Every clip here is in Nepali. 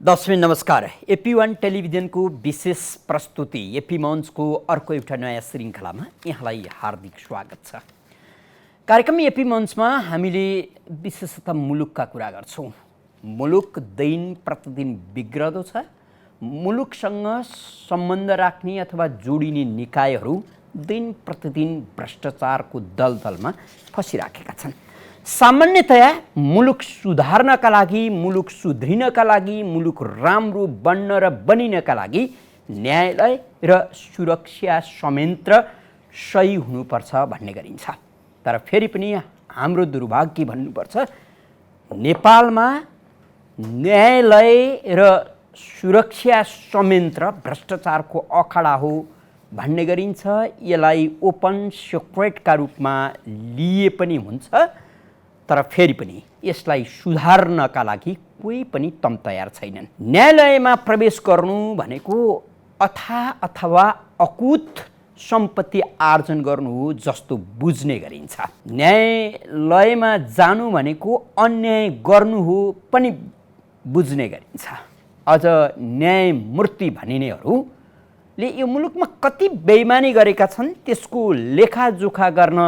दर्शक नमस्कार। एपी1 टेलिभिजनको विशेष प्रस्तुति एपी मञ्चको अर्को एउटा नयाँ श्रृङ्खलामा यहाँलाई हार्दिक स्वागत छ। कार्यक्रम एपी मञ्चमा हामीले विशेषतः मुलुकका कुरा गर्छौँ। मुलुक दिन प्रतिदिन बिग्रदो छ। मुलुकसँग सम्बन्ध राख्ने अथवा जोडिने निकायहरू दिन प्रतिदिन भ्रष्टाचारको दलदलमा फसिराखेका छन्। सामान्यतया मुलुक सुधार्नका लागि, मुलुक सुध्रिनका लागि, मुलुक राम्रो बन्न र बनिनका लागि न्यायालय र सुरक्षा संयन्त्र सही हुनुपर्छ भन्ने गरिन्छ। तर फेरि पनि हाम्रो दुर्भाग्य भन्नुपर्छ, नेपालमा न्यायालय र सुरक्षा संयन्त्र भ्रष्टाचारको अखाडा हो भन्ने गरिन्छ। यसलाई ओपन सिक्रेटका रूपमा लिए पनि हुन्छ, तर फेरि पनि यसलाई सुधार्नका लागि कोही पनि तम तयार छैनन्। न्यायालयमा प्रवेश गर्नु भनेको अथवा अकुत सम्पत्ति आर्जन गर्नु हो जस्तो बुझ्ने गरिन्छ। न्यायालयमा जानु भनेको अन्याय गर्नु हो पनि बुझ्ने गरिन्छ। अझ न्यायमूर्ति भनिनेहरूले यो मुलुकमा कति बेइमानी गरेका छन् त्यसको लेखाजोखा गर्न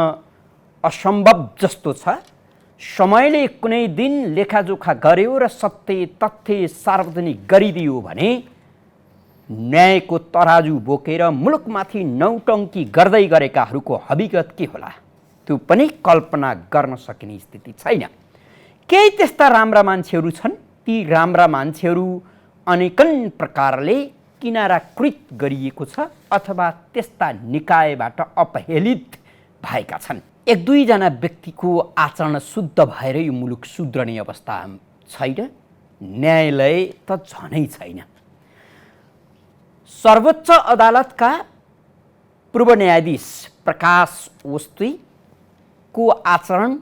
असम्भव जस्तो छ। समयले कुनै दिन लेखाजोखा गर्यो र सत्य तथ्य सार्वजनिक गरिदियो भने न्यायको तराजु बोकेर मुलुकमाथि नौटङ्की गर्दै गरेकाहरूको हकीकत के होला त्यो पनि कल्पना गर्न सकिने स्थिति छैन। केही त्यस्ता राम्रा मान्छेहरू छन्। ती राम्रा मान्छेहरू अनेकन प्रकारले किनाराकृत गरिएको छ अथवा त्यस्ता निकायबाट अपहेलित भएका छन्। एक दुईजना व्यक्तिको आचरण शुद्ध भएर यो मुलुक सुध्रने अवस्था छैन। न्यायालय त झनै छैन। सर्वोच्च अदालतका पूर्व न्यायाधीश प्रकाश ओस्तीको आचरण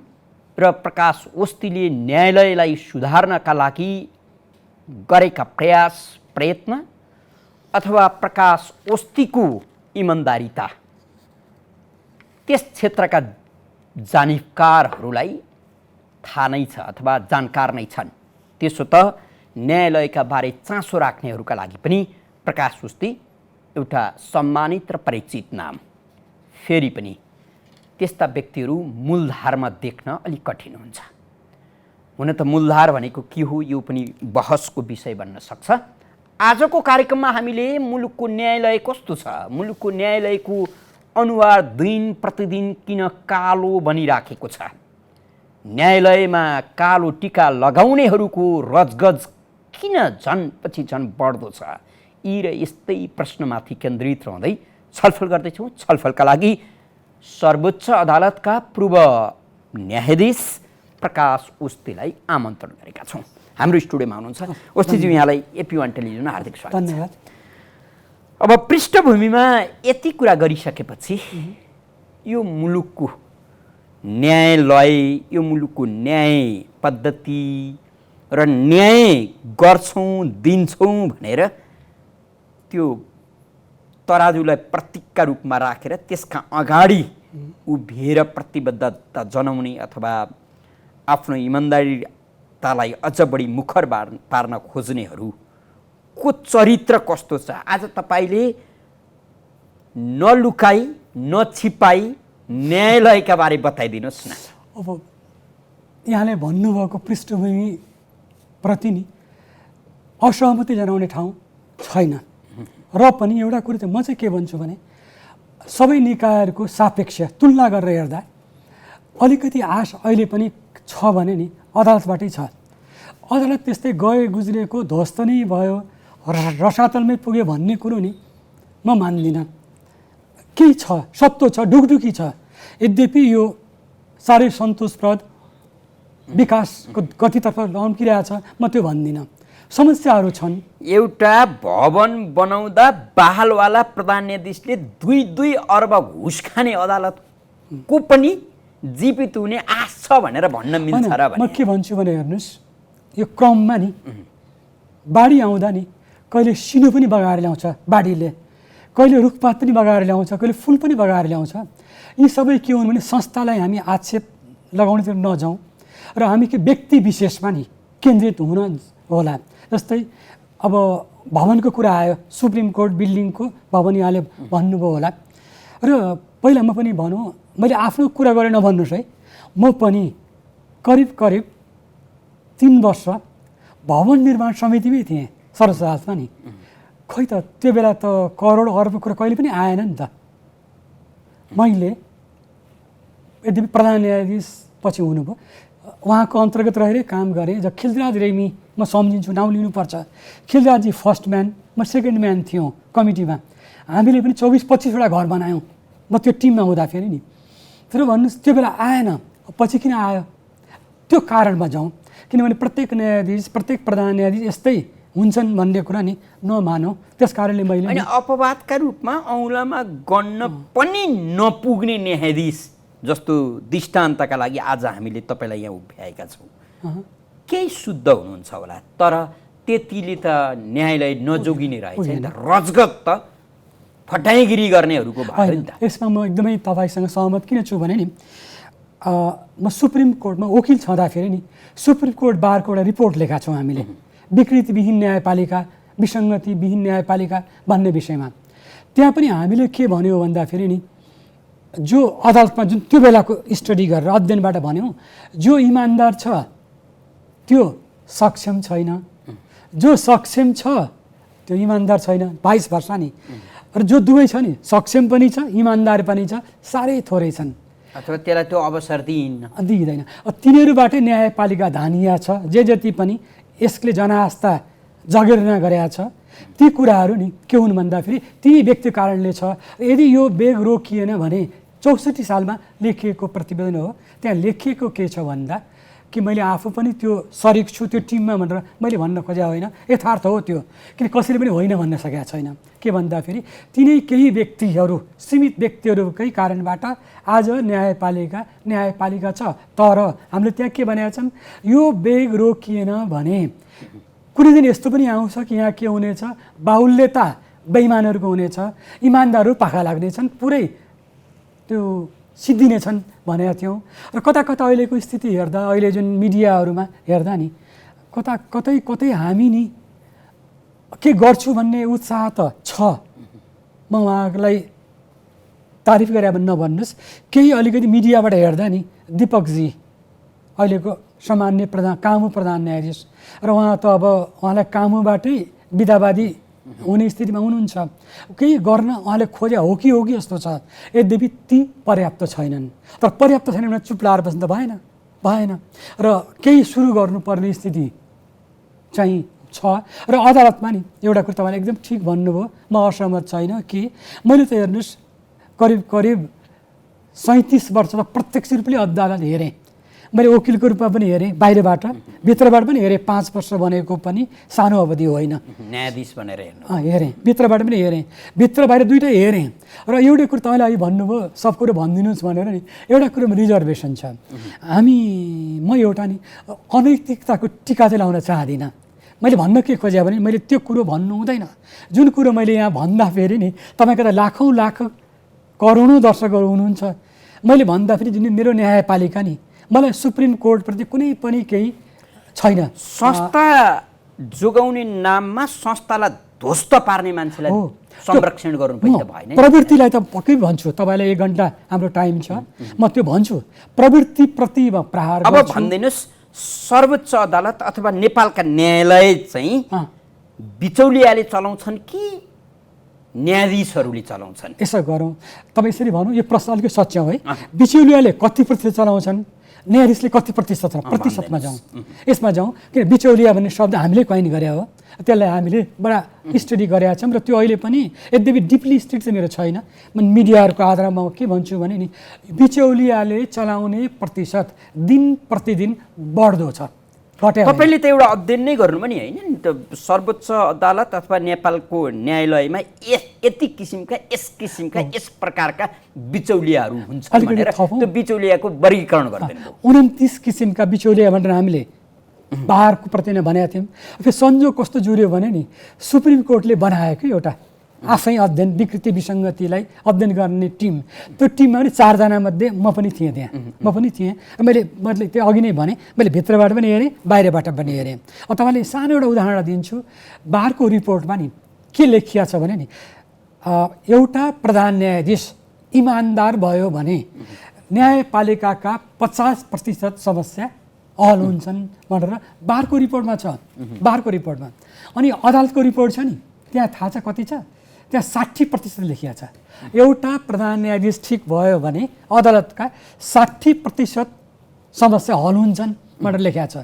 र प्रकाश ओस्तीले न्यायालयलाई सुधार्नका लागि गरेका प्रयत्न अथवा प्रकाश ओस्तीको इमान्दारिता त्यस क्षेत्रका जानकारहरूलाई थाहा नै छ अथवा जानकार नै छन्। त्यसो त न्यायालयका बारे चासो राख्नेहरूका लागि पनि प्रकाश ओस्ती एउटा सम्मानित र परिचित नाम। फेरि पनि त्यस्ता व्यक्तिहरू मूलधारमा देख्न अलिक कठिन हुन्छ। हुन त मूलधार भनेको के हो यो पनि बहसको विषय बन्न सक्छ। आजको कार्यक्रममा हामीले मुलुकको न्यायालय कस्तो छ, मुलुकको न्यायालयको अनुहार दिन प्रतिदिन किन कालो बनिराखेको छ, न्यायालयमा कालो टीका लगाउनेहरूको रजगज किन पछि झन बढ्दो छ, यी र यस्तै प्रश्नमाथि केन्द्रित रहँदै छलफल गर्दैछौँ। छलफलका लागि सर्वोच्च अदालतका पूर्व न्यायाधीश प्रकाश ओस्तीलाई आमन्त्रण गरेका छौँ। हाम्रो स्टुडियोमा हुनुहुन्छ। ओस्तीज्यू, यहाँलाई एपी1 टेलिभिजनमा हार्दिक स्वागत। धन्यवाद। अब पृष्ठभूमिमा यति कुरा गरिसकेपछि यो मुलुकको न्यायालय, यो मुलुकको न्याय पद्धति र न्याय गर्छौँ दिन्छौँ भनेर त्यो तराजुलाई प्रतीकका रूपमा राखेर त्यसका अगाडि उभिएर प्रतिबद्धता जनाउने अथवा आफ्नो इमान्दारितालाई अझ बढी मुखर पार्न खोज्नेहरूको चरित्र कस्तो छ? आज तपाईले नलुकाई नछिपाई न्यायालयका बारे बताइदिनुहोस् न। अब यहाँले भन्नुभएको पृष्ठभूमि प्रति नि असहमति जनाउने ठाउँ छैन। र पनि एउटा कुरो चाहिँ म चाहिँ के भन्छु भने सबै निकायहरूको सापेक्ष तुलना गरेर हेर्दा अलिकति आश अहिले पनि छ भने नि अदालतबाटै छ। अदालत त्यस्तै गए गुज्रेको ध्वस्त नै भयो, रसातलमै पुग्यो भन्ने कुरो नि म मान्दिनँ। केही छ, सत्तो छ, ढुकढुकी छ। यद्यपि यो साह्रै सन्तोषप्रद विकासको गतितर्फ लम्किरहेछ म त्यो भन्दिनँ। समस्याहरू छन्। एउटा भवन बनाउँदा बहालवाला प्रधान न्यायाधीशले 2 अर्ब घुस खाने अदालतको पनि जीवित हुने आश छ भनेर भन्न मिल्छ र? म के भन्छु भने हेर्नुहोस्, यो क्रममा नि बाढी आउँदा नि कहिले सिनो पनि बगाएर ल्याउँछ बाढीले, कहिले रुखपात पनि बगाएर ल्याउँछ, कहिले फुल पनि बगाएर ल्याउँछ। यी सबै के हुन् भने संस्थालाई हामी आक्षेप लगाउनेतिर नजाउँ र हामी के व्यक्ति विशेषमा नि केन्द्रित हुन होला। जस्तै अब भवनको कुरा आयो, सुप्रिम कोर्ट बिल्डिङको भवन यहाँले भन्नुभयो होला र पहिला म पनि भनौँ, मैले आफ्नो कुरा गरेर नभन्नुहोस् है, म पनि करिब 3 वर्ष भवन निर्माण समितिमै थिएँ सरसभामा नि। खै त त्यो बेला त करोड अरबको कुरा कहिले पनि आएन नि त। मैले यद्यपि प्रधान न्यायाधीश पछि हुनुभयो, उहाँको अन्तर्गत रहेर काम गरेँ। जब खिलराज रेग्मी म सम्झिन्छु, नाउँ लिनुपर्छ, खिलराजजी फर्स्ट म्यान, म सेकेन्ड म्यान थियौँ कमिटीमा। हामीले पनि 24-25वटा घर बनायौँ म त्यो टिममा हुँदाखेरि नि। तर भन्नुहोस् त्यो बेला आएन, पछि किन आयो? त्यो कारणमा जाउँ, किनभने प्रत्येक न्यायाधीश, प्रत्येक प्रधान न्यायाधीश यस्तै हुन्छन् भन्ने कुरा नि नमानौँ। त्यस कारणले मैले होइन, अपवादका रूपमा औँलामा गन्न पनि नपुग्ने न्यायाधीश जस्तो दृष्टान्तका लागि आज हामीले तपाईँलाई यहाँ उभ्याएका छौँ। केही शुद्ध हुनुहुन्छ होला, तर त्यतिले त न्यायालय नजोगिने रहेछ नि त। रजगत त फटाइगिरी गर्नेहरूको भयो नि त। यसमा म एकदमै तपाईँसँग सहमत किन छु भने नि, म सुप्रिम कोर्टमा वकिल छँदाखेरि नि सुप्रिम कोर्ट बारको एउटा रिपोर्ट लेखा छौँ हामीले, विकृतिविहीन न्यायपालिका, विसङ्गतिविहीन न्यायपालिका भन्ने विषयमा। त्यहाँ पनि हामीले के भन्यो भन्दाखेरि नि, जो अदालतमा जुन त्यो बेलाको स्टडी गरेर अध्ययनबाट भन्यौँ, जो इमान्दार छ त्यो सक्षम छैन, जो सक्षम छ त्यो इमान्दार छैन, 22 वर्ष नि। र जो दुवै छ नि, सक्षम पनि छ इमान्दार पनि छ, साह्रै थोरै छन्, अथवा त्यसलाई त्यो अवसर दिइँदैन। तिनीहरूबाटै न्यायपालिका धानिया छ। जे जति पनि यसले जनास्ता जगेर्ना गरेका छ, ती कुराहरू नि के हुन् भन्दाखेरि ती व्यक्ति कारणले छ। यदि यो वेग रोकिएन भने 64 सालमा लेखिएको प्रतिवेदन हो, त्यहाँ लेखिएको के छ भन्दा कि मैले आफू पनि त्यो सरिक छु त्यो टिममा भनेर मैले भन्न खोजे होइन, यथार्थ हो त्यो। किन कसैले पनि होइन भन्न सकेका छैन। के भन्दाखेरि तिनै केही व्यक्तिहरू, सीमित व्यक्तिहरूकै कारणबाट आज न्यायपालिका छ। तर हामीले त्यहाँ के भनेका छन्, यो वेग रोकिएन भने कुनै दिन यस्तो पनि आउँछ कि यहाँ के हुनेछ, बाहुल्यता बेइमानहरूको हुनेछ, इमान्दारहरू पाखा लाग्नेछन्, पुरै त्यो सिद्धिनेछन् भनेका थियौँ। र कता अहिलेको स्थिति हेर्दा, अहिले जुन मिडियाहरूमा हेर्दा नि कतै हामी नि के गर्छु भन्ने उत्साह त छ। म उहाँलाई तारिफ गरे भने नभन्नुहोस्, केही अलिकति मिडियाबाट हेर्दा नि दीपकजी अहिलेको सामान्य कामु प्रधान न्यायाधीश, र उहाँ त अब उहाँलाई कामुबाटै विधावादी हुने स्थितिमा हुनुहुन्छ। केही गर्न उहाँले खोजे हो कि जस्तो छ। यद्यपि ती पर्याप्त छैनन्। तर पर्याप्त छैन भने चुप लाएर बस्नु त भएन। र केही सुरु गर्नुपर्ने स्थिति चाहिँ छ। र अदालतमा नि एउटा कुरा तपाईँले एकदम ठिक भन्नुभयो, म असहमत छैन कि मैले त हेर्नुहोस् करिब 37 वर्ष त प्रत्यक्ष रूपले अदालत हेरेँ। मैले वकिलको रूपमा पनि हेरेँ, बाहिरबाट भित्रबाट पनि हेरेँ। 5 वर्ष बनेको पनि सानो अवधि होइन, न्यायाधीश भनेर हेरेँ। भित्रबाट पनि हेरेँ, भित्र बाहिर दुइटै हेरेँ। र एउटै कुरो तपाईँले अहिले भन्नुभयो, सब कुरो भनिदिनुहोस् भनेर नि, एउटा कुरोमा रिजर्भेसन छ। म एउटा नि अनैतिकताको टिका चाहिँ लाउन चाहदिनँ। मैले भन्न के खोजेँ भने मैले त्यो कुरो भन्नु हुँदैन। जुन कुरो मैले यहाँ भन्दाखेरि नि तपाईँको त लाखौँ लाख करोडौँ दर्शकहरू हुनुहुन्छ। मैले भन्दाखेरि जुन मेरो न्यायपालिका नि, मलाई सुप्रिम कोर्टप्रति कुनै पनि केही छैन। संस्था जोगाउने नाममा संस्थालाई ध्वस्त पार्ने मान्छेलाई संरक्षण गर्नु पनि त भएन। प्रवृत्तिलाई त पक्कै भन्छु, तपाईँलाई 1 घन्टा हाम्रो टाइम छ, म त्यो भन्छु। प्रवृत्तिप्रति प्रहार अब भनिदिनुहोस्, सर्वोच्च अदालत अथवा नेपालका न्यायालय चाहिँ बिचौलियाले चलाउँछन् कि न्यायाधीशहरूले चलाउँछन्? यसो गरौँ, तपाईँ यसरी भनौँ, यो प्रश्न अलिकति सच्याउँ है। बिचौलियाले कति प्रतिशत चलाउँछन्, न्यायाधीशले कति प्रतिशतमा जाउँ, यसमा जाउँ। किन बिचौलिया भन्ने शब्द हामीले कोइन गरे हो, त्यसलाई हामीले बडा स्टडी गरेका छौँ। र त्यो अहिले पनि यद्यपि डिपली स्टडी चाहिँ मेरो छैन। म मिडियाहरूको आधारमा म के भन्छु भने नि, बिचौलियाले चलाउने प्रतिशत दिन प्रतिदिन बढ्दो छ। तपाईँले त एउटा अध्ययन नै गर्नु पनि होइन नि त, सर्वोच्च अदालत अथवा नेपालको न्यायालयमा यस किसिमका यस प्रकारका बिचौलियाहरू हुन्छन् भनेर त्यो बिचौलियाको वर्गीकरण गरिदिनु। 29 किसिमका बिचौलिया भनेर हामीले बारको प्रति नै भनेका थियौँ। फेरि संजोग कस्तो जुर्यो भने नि, सुप्रिम कोर्टले बनाएको एउटा आफै अध्ययन विकृति विसङ्गतिलाई अध्ययन गर्ने टिम, त्यो टिममा पनि 4 जना मध्ये म पनि थिएँ त्यहाँ, म पनि थिएँ। मैले त्यो अघि नै भने, मैले भित्रबाट पनि हेरेँ, बाहिरबाट पनि हेरेँ। अब तपाईँले सानो एउटा उदाहरण दिन्छु। बारको रिपोर्टमा नि के लेखिया छ भने नि, एउटा प्रधान न्यायाधीश इमान्दार भयो भने न्यायपालिकाका 50% समस्या हल हुन्छन् भनेर बारको रिपोर्टमा छ, बारको रिपोर्टमा। अनि अदालतको रिपोर्ट छ नि, त्यहाँ थाहा छ कति छ? त्यहाँ 60% लेखिया छ। एउटा प्रधान न्यायाधीश ठिक भयो भने अदालतका 60% समस्या हल हुन्छन् भनेर लेखिया छ।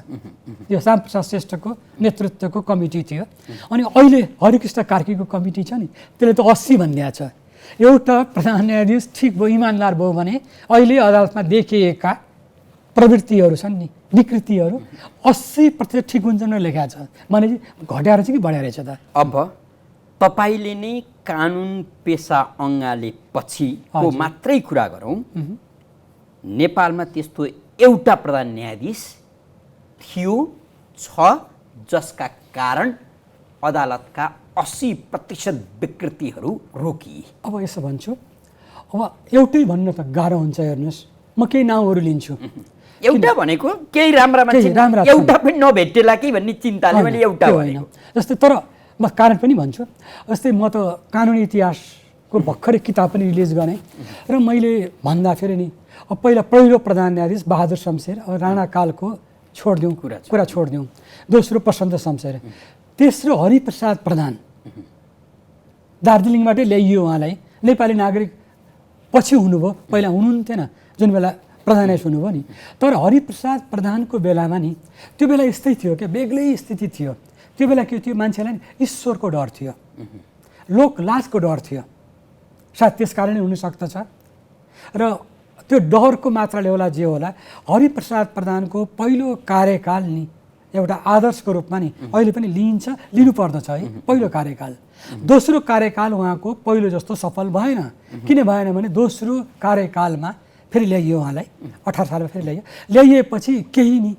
यो श्यामप्रसाद श्रेष्ठको नेतृत्वको कमिटी थियो। अनि अहिले हरिकृष्ण कार्कीको कमिटी छ नि, त्यसले त 80 भनिदिएको छ। एउटा प्रधान न्यायाधीश ठिक भयो, इमान्दार भयो भने अहिले अदालतमा देखिएका प्रवृत्तिहरू छन् नि, विकृतिहरू 80% ठिक हुन्छन् भनेर लेखेको छ। भने घट्या रहेछ कि बढ्या रहेछ त? अब तपाईँले नै कानुन पेसा अँगाले पछिको मात्रै कुरा गरौँ, नेपालमा त्यस्तो एउटा प्रधान न्यायाधीश थियो, छ, जसका कारण अदालतका 80% विकृतिहरू रोकिए। अब यसो भन्छु, अब एउटै भन्न त गाह्रो हुन्छ। हेर्नुहोस्, म केही नाउँहरू लिन्छु। एउटा भनेको केही राम्रा मान्छे, एउटा पनि नभेटेला कि भन्ने चिन्ताले मैले एउटा होइन। जस्तै तर म कारण पनि भन्छु। जस्तै म त कानुनी इतिहासको भर्खरै किताब पनि रिलिज गरेँ र मैले भन्दाखेरि नि, अब पहिलो प्रधान न्यायाधीश बहादुर शमशेर, राणाकालको छोडिदिउँ, कुरा छोडिदिउँ। दोस्रो प्रशान्त शमशेर, तेस्रो हरिप्रसाद प्रधान, दार्जिलिङबाटै ल्याइयो उहाँलाई। नेपाली नागरिक पछि हुनुभयो, पहिला हुनुहुन्थेन जुन बेला प्रधान न्यायाधीश हुनुभयो नि। तर हरिप्रसाद प्रधानको बेलामा नि त्यो बेला यस्तै थियो क्या, बेग्लै स्थिति थियो। त्यो बेला के थियो, मान्छेलाई ईश्वरको डर थियो, लोकलाजको डर थियो। सायद त्यस कारणले हुनसक्दछ। र त्यो डरको मात्राले होला जे होला, हरिप्रसाद प्रधानको पहिलो कार्यकाल नि एउटा आदर्शको रूपमा नि अहिले पनि लिनुपर्दछ है, पहिलो कार्यकाल। दोस्रो कार्यकाल उहाँको पहिलो जस्तो सफल भएन। किन भएन भने दोस्रो कार्यकालमा फेरि ल्याइयो उहाँलाई, 18 सालमा फेरि ल्याइएपछि केही नि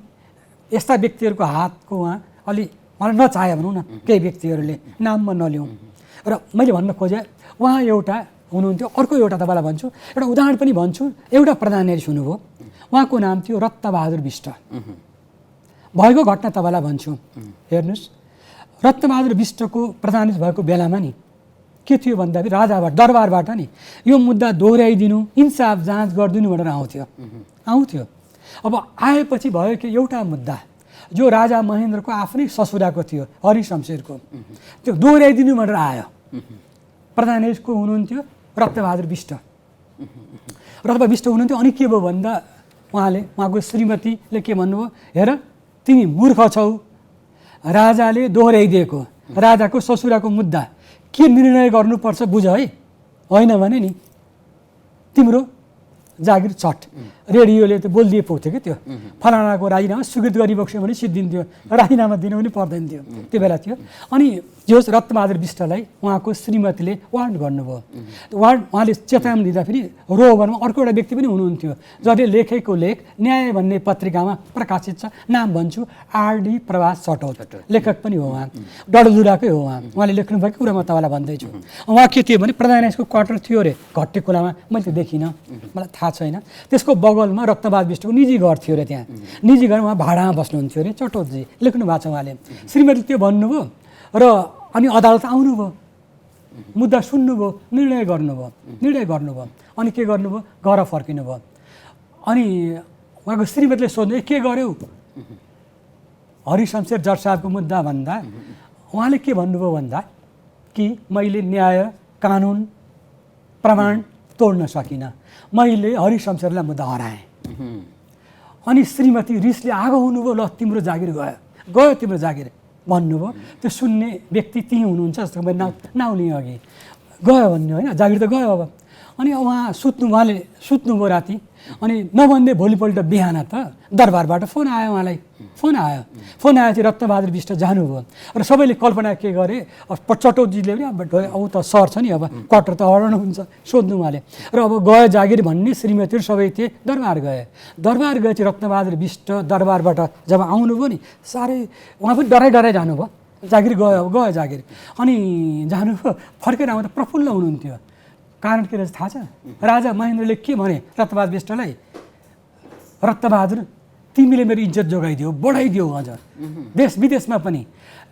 यस्ता व्यक्तिहरूको हातको उहाँ अलि मलाई नचाह्यो भनौँ न, केही व्यक्तिहरूले, नाम म नलिउँ। र मैले भन्न खोजेँ, उहाँ एउटा हुनुहुन्थ्यो। अर्को एउटा तपाईँलाई भन्छु, एउटा उदाहरण पनि भन्छु। एउटा प्रधान न्यायाधीश हुनुभयो, उहाँको नाम थियो रत्नबहादुर बिष्ट। भएको घटना तपाईँलाई भन्छु। हेर्नुहोस्, रत्नबहादुर बिष्टको प्रधान न्यायाधीश भएको बेलामा नि के थियो भन्दाखेरि राजाबाट, दरबारबाट नि यो मुद्दा दोहोऱ्याइदिनु, इन्साफ जाँच गरिदिनु भनेर आउँथ्यो। अब आएपछि भयो कि एउटा मुद्दा जो राजा महेन्द्रको आफ्नै ससुराको थियो, हरिशमशेरको, त्यो दोहोऱ्याइदिनु भनेर आयो। प्रधान न्यायाधीशको हुनुहुन्थ्यो रत्नबहादुर बिष्ट। रत्नबहादुर बिष्ट हुनुहुन्थ्यो। अनि के भयो भन्दा उहाँको श्रीमतीले के भन्नुभयो, हेर तिमी मूर्ख छौ, राजाले दोहोऱ्याइदिएको राजाको ससुराको मुद्दा के निर्णय गर्नुपर्छ बुझ है, होइन भने नि तिम्रो जागिर चट। रेडियोले त बोलिदिए पुग्थ्यो कि त्यो फलानाको राजीनामा स्वीकृत गरिबक्स्यो भने सिद्धिन्थ्यो, राजीनामा दिनु पनि पर्दैन थियो, त्यो बेला थियो। अनि जो रत्नबहादुर बिष्टलाई उहाँको श्रीमतीले वार्न गर्नुभयो। उहाँले चेतावनी दिँदाखेरि रोबरमा अर्को एउटा व्यक्ति पनि हुनुहुन्थ्यो जसले लेखेको लेख न्याय भन्ने पत्रिकामा प्रकाशित छ। नाम भन्छु, आरडी प्रभास चटौत, लेखक पनि हो उहाँ, डडेलधुराकै हो उहाँले लेख्नुभएको कुरा म तपाईँलाई भन्दैछु। उहाँ के थियो भने प्रधान न्यायाधीशको क्वार्टर थियो अरे घट्टेकुलामा, मैले देखिनँ, मलाई थाहा छैन। त्यसको बगलमा रत्नबहादुर बिष्टको निजी घर थियो अरे, त्यहाँ निजी घर उहाँ भाडामा बस्नुहुन्थ्यो अरे, चटौतजी लेख्नु भएको छ उहाँले। श्रीमती त्यो भन्नुभयो र अनि अदालत आउनुभयो, मुद्दा सुन्नुभयो, निर्णय गर्नुभयो। अनि के गर्नुभयो, घर फर्किनु भयो। अनि उहाँको श्रीमतीले सोध्नु, के गर्यौ हरिशमशेर जज साहबको मुद्दा भन्दा उहाँले के भन्नुभयो भन्दा कि मैले न्याय, कानुन, प्रमाण तोड्न सकिनँ, मैले हरिशमशेरलाई मुद्दा हराएँ। अनि श्रीमती रिसले आगो हुनुभयो, ल तिम्रो जागिर गयो तिम्रो जागिर भन्नुभयो। त्यो सुन्ने व्यक्ति त्यहीँ हुनुहुन्छ जस्तो मैले नाउँ लिएँ अघि, गयो भन्ने होइन, जागिर त गयो। अब अनि उहाँले सुत्नुभयो राति। अनि नभन्दै भोलिपल्ट बिहान त दरबारबाट फोन आयो उहाँलाई, फोन आएपछि रत्नबहादुर बिष्ट जानुभयो। र सबैले कल्पना के गरे, चटौतजीले पनि अब त सर छ नि, अब क्वार्टर त हराउनु हुन्छ, सोध्नु उहाँले। र अब गयो जागिर भन्ने श्रीमतीहरू सबै थिए, दरबार गएपछि रत्नबहादुर बिष्ट दरबारबाट जब आउनुभयो नि, साह्रै उहाँ पनि डराइ जानुभयो। जागिर गयो जागिर। अनि जानुभयो, फर्केर आउँदा प्रफुल्ल हुनुहुन्थ्यो। कारण के रहेछ थाहा छ? राजा महेन्द्रले के भने रत्नबहादुर बिष्टलाई, रत्नबहादुर तिमीले मेरो इज्जत जोगाइदियो, बढाइदियो अझ। देश विदेशमा पनि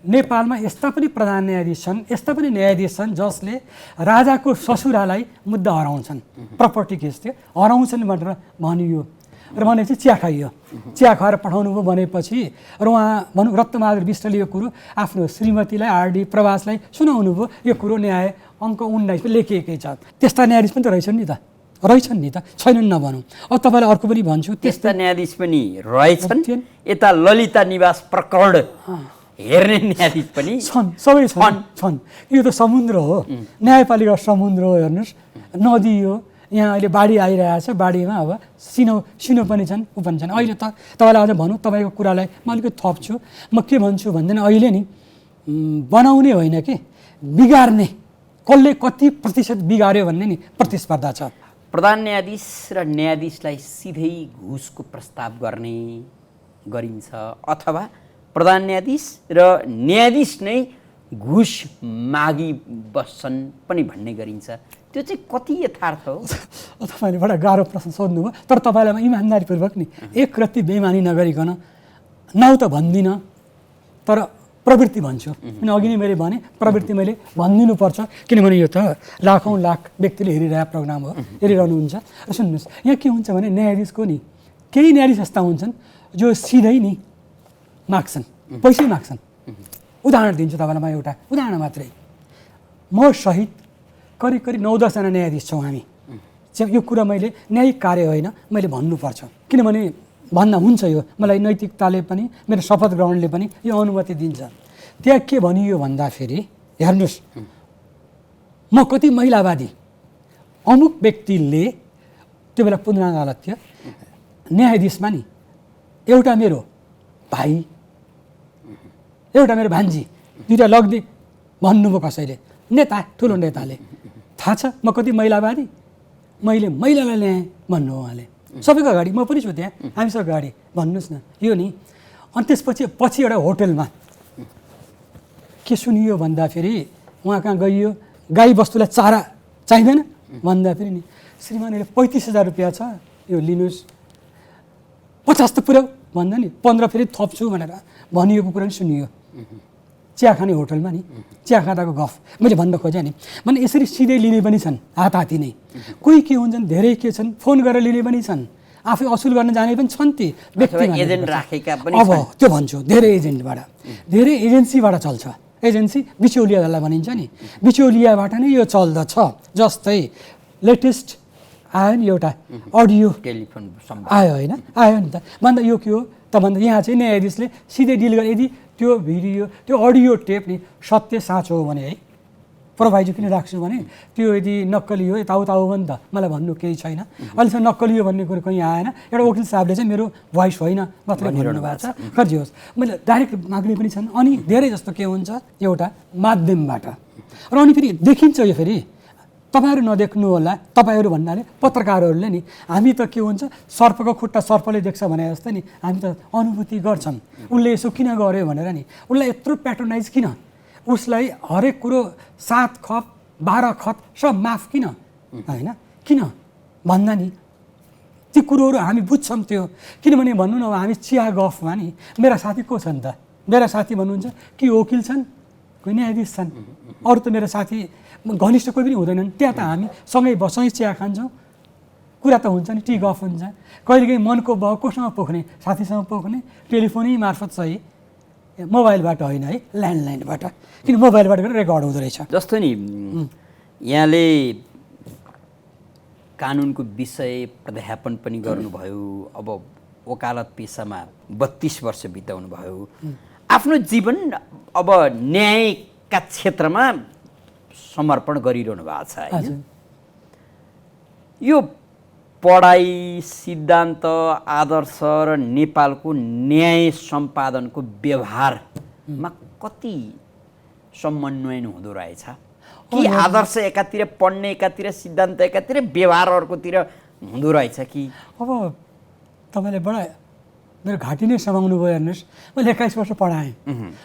नेपालमा यस्ता पनि प्रधान न्यायाधीश छन्, यस्ता पनि न्यायाधीश छन् जसले राजाको ससुरालाई मुद्दा हराउँछन्, प्रपर्टी केस थियो हराउँछन् भनेर भनियो र भनेपछि चिया खाइयो। चिया खुवाएर पठाउनु भयो भनेपछि र उहाँ भनौँ रत्नबहादुर बिष्टले यो कुरो आफ्नो श्रीमतीलाई आरडी प्रवासलाई सुनाउनु भयो। यो कुरो न्याय अङ्क 19 लेखिएकै छ। त्यस्ता न्यायाधीश पनि त रहेछन् नि त, रहेछन् नि त, छैनन् नभनौँ। अब तपाईँलाई अर्को पनि भन्छु, त्यस्ता न्यायाधीश पनि रहेछन्। यता ललिता निवास प्रकरण हेर्ने न्यायाधीश पनि छन्, सबै छन्। यो त समुद्र हो, न्यायपालिका समुद्र हो। हेर्नुहोस्, नदी हो, यहाँ अहिले बाढी आइरहेछ, बाढीमा अब सिनो पनि छन्, ऊ पनि छन्। अहिले त तपाईँलाई अझ भनौँ, तपाईँको कुरालाई म अलिकति थप्छु। म के भन्छु भन्दैन, अहिले नि बनाउने होइन कि बिगार्ने, कसले कति प्रतिशत बिगार्यो भन्ने नि प्रतिस्पर्धा छ। प्रधान न्यायाधीश र न्यायाधीशलाई सिधै घुसको प्रस्ताव गरिन्छ, अथवा प्रधान न्यायाधीश र न्यायाधीश नै घुस मागी बस्छन् पनि भन्ने गरिन्छ। त्यो चाहिँ कति यथार्थ हो? तपाईँले बडा गाह्रो प्रश्न सोध्नुभयो, तर तपाईँलाई म इमान्दारीपूर्वक नि एक रत्ती बेइमानी नगरिकन नाउ त भन्दिनँ, तर प्रवृत्ति भन्छु। किन अघि नै मैले भने प्रवृत्ति मैले भनिदिनुपर्छ, किनभने यो त लाखौँ लाख व्यक्तिले हेरिरहेको प्रोग्राम हो, हेरिरहनुहुन्छ। र सुन्नुहोस्, यहाँ के हुन्छ भने न्यायाधीशको नि केही न्यायाधीश यस्ता हुन्छन् जो सिधै नि माग्छन्, पैसै माग्छन्। उदाहरण दिन्छु तपाईँलाई म, एउटा उदाहरण मात्रै। म सहित करिब 9-10 जना न्यायाधीश छौँ हामी। यो कुरा मैले न्यायिक कार्य होइन, मैले भन्नुपर्छ, किनभने भन्न हुन्छ। यो मलाई नैतिकताले पनि, मेरो शपथ ग्रहणले पनि यो अनुमति दिन्छ। त्यहाँ के भनियो भन्दाखेरि, हेर्नुहोस्, म कति महिलावादी, अमुक व्यक्तिले, त्यो बेला पुनः अदालत थियो, न्यायाधीशमा नि एउटा मेरो भाइ, एउटा मेरो भान्जी, दुईवटा लग्दी भन्नुभयो कसैले, नेता, ठुलो नेताले। थाहा छ म कति महिलावादी? मैले महिलालाई ल्याएँ भन्नु हो उहाँले, सबैको अगाडि, म पनि छु त्यहाँ, हामीसँग अगाडि। भन्नुहोस् न यो नि। अनि त्यसपछि एउटा होटलमा के सुनियो भन्दाखेरि, उहाँ कहाँ गइयो, गाई बस्तुलाई चारा चाहिँदैन भन्दाखेरि नि, श्रीमानले 35,000 रुपियाँ छ, यो लिनुहोस्, 50 त पुऱ्याउ भन्दा नि 15 फेरि थप्छु भनेर भनिएको कुरा पनि सुनियो। चिया खाने होटलमा नि, चिया खाँदाको गफ मैले भन्न खोजेँ नि। भने यसरी सिधै लिने पनि छन्, हातहाती नै। कोही के हुन्छन्, धेरै के छन्, फोन गरेर लिने पनि छन्, आफै असुल गर्न जाने पनि छन्। ती व्यक्ति एजेन्ट राखेका पनि अब त्यो भन्छु, धेरै एजेन्टबाट, धेरै एजेन्सीबाट चल्छ। एजेन्सी बिचौलिया जसलाई भनिन्छ नि, बिचौलियाबाट नै यो चल्दछ। जस्तै लेटेस्ट आयो नि एउटा अडियो टेलिफोन आयो, होइन आयो नि त, भन्दा यो के हो त भन्दा यहाँ चाहिँ न्यायाधीशले सिधै डिल गरे। यदि त्यो भिडियो, त्यो अडियो टेप नि सत्य साँचो हो भने, है प्रोभाइजर किन राख्छु भने त्यो यदि नक्कली हो यताउता हो भने त मलाई भन्नु केही छैन। अहिलेसम्म नक्कली हो भन्ने कुरो कहीँ आएन। एउटा वकिल साहबले चाहिँ मेरो भोइस होइन मात्रै भन्नु भएको छ। खै होस्, मैले डाइरेक्ट माग्ने पनि छन्। अनि धेरै जस्तो के हुन्छ, एउटा माध्यमबाट। र अनि फेरि देखिन्छ यो, फेरि तपाईँहरू नदेख्नु होला, तपाईँहरू भन्नाले पत्रकारहरूले नि, हामी त के हुन्छ, सर्पको खुट्टा सर्पले देख्छ भने जस्तै नि हामी त अनुभूति गर्छन्। उसले यसो किन गर्यो भनेर नि, उसलाई यत्रो प्याट्रोनाइज किन, उसलाई हरेक कुरो 7 खत 12 खत सब माफ किन, होइन किन भन्दा नि ती कुरोहरू हामी बुझ्छौँ त्यो। किनभने भन्नु न, हामी चिया गफमा नि मेरा साथी को छन् त, मेरा साथी भन्नुहुन्छ कि वकिल छन्, कोही न्यायाधीश छन्, अरू त मेरो साथी घनिष्ठ कोही पनि हुँदैनन्। त्यहाँ त हामी सँगै बसँगै चिया खान्छौँ, कुरा त हुन्छ नि, टी गफ हुन्छ। कहिलेकाहीँ मनको भाव कोसँग पोख्ने, साथीसँग पोख्ने, टेलिफोनै मार्फत चाहिँ, मोबाइलबाट होइन है, ल्यान्डलाइनबाट, किन मोबाइलबाट पनि रेकर्ड हुँदो रहेछ। जस्तो नि यहाँले कानुनको विषय प्राध्यापन पनि गर्नुभयो, अब वकालत पेसामा 32 वर्ष बिताउनु भयो, आफ्नो जीवन अब न्यायका क्षेत्रमा समर्पण गरिरहनु भएको छ हैन? यो पढाइ, सिद्धान्त, आदर्श र नेपालको न्याय सम्पादनको व्यवहारमा कति समन्वयन हुँदो रहेछ कि आदर्श एकातिर पढ्ने, एकातिर सिद्धान्त, एकातिर व्यवहार अर्कोतिर हुँदो रहेछ कि? अब तपाईँले बडा मेरो घाँटी नै समाउनु भयो हेर्नुहोस्। मैले 21 वर्ष पढाएँ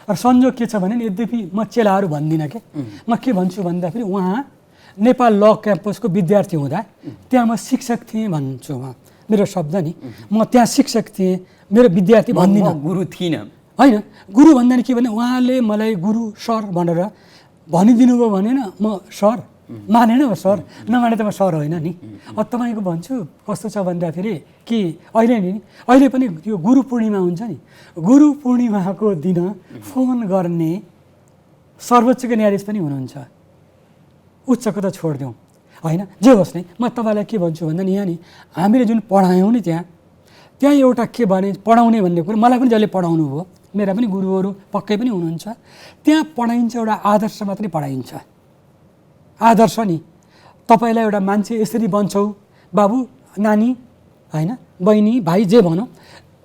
र संयोग के छ भने नि, यद्यपि म चेलाहरू भन्दिनँ के, म के भन्छु भन्दाखेरि उहाँ नेपाल ल क्याम्पसको विद्यार्थी हुँदा त्यहाँ म शिक्षक थिएँ भन्छु। म मेरो शब्द नि, म त्यहाँ शिक्षक थिएँ, मेरो विद्यार्थी भन्दिनँ, गुरु थिइनँ होइन। गुरु भन्दा नि के भने उहाँले मलाई गुरु सर भनेर भनिदिनु भयो भनेन, म सर मानेन, सर नमाने त म सर होइन नि। अब तपाईँको भन्छु कस्तो छ भन्दाखेरि कि अहिले पनि यो गुरु पूर्णिमा हुन्छ नि, गुरु पूर्णिमाको दिन फोन गर्ने सर्वोच्चको न्यायाधीश पनि हुनुहुन्छ। उच्चको त छोडिदिउँ, होइन, जे होस् नै। म तपाईँलाई के भन्छु भन्दा नि, यहाँ नि हामीले जुन पढायौँ नि त्यहाँ एउटा के भने पढाउने भन्ने कुरो मलाई पनि जसले पढाउनु भयो, मेरा पनि गुरुहरू पक्कै पनि हुनुहुन्छ, त्यहाँ पढाइन्छ एउटा आदर्श मात्रै पढाइन्छ। आदर्श नि, तपाईँलाई एउटा मान्छे यसरी बन्छौ बाबु नानी, होइन, बहिनी भाइ जे भनौँ,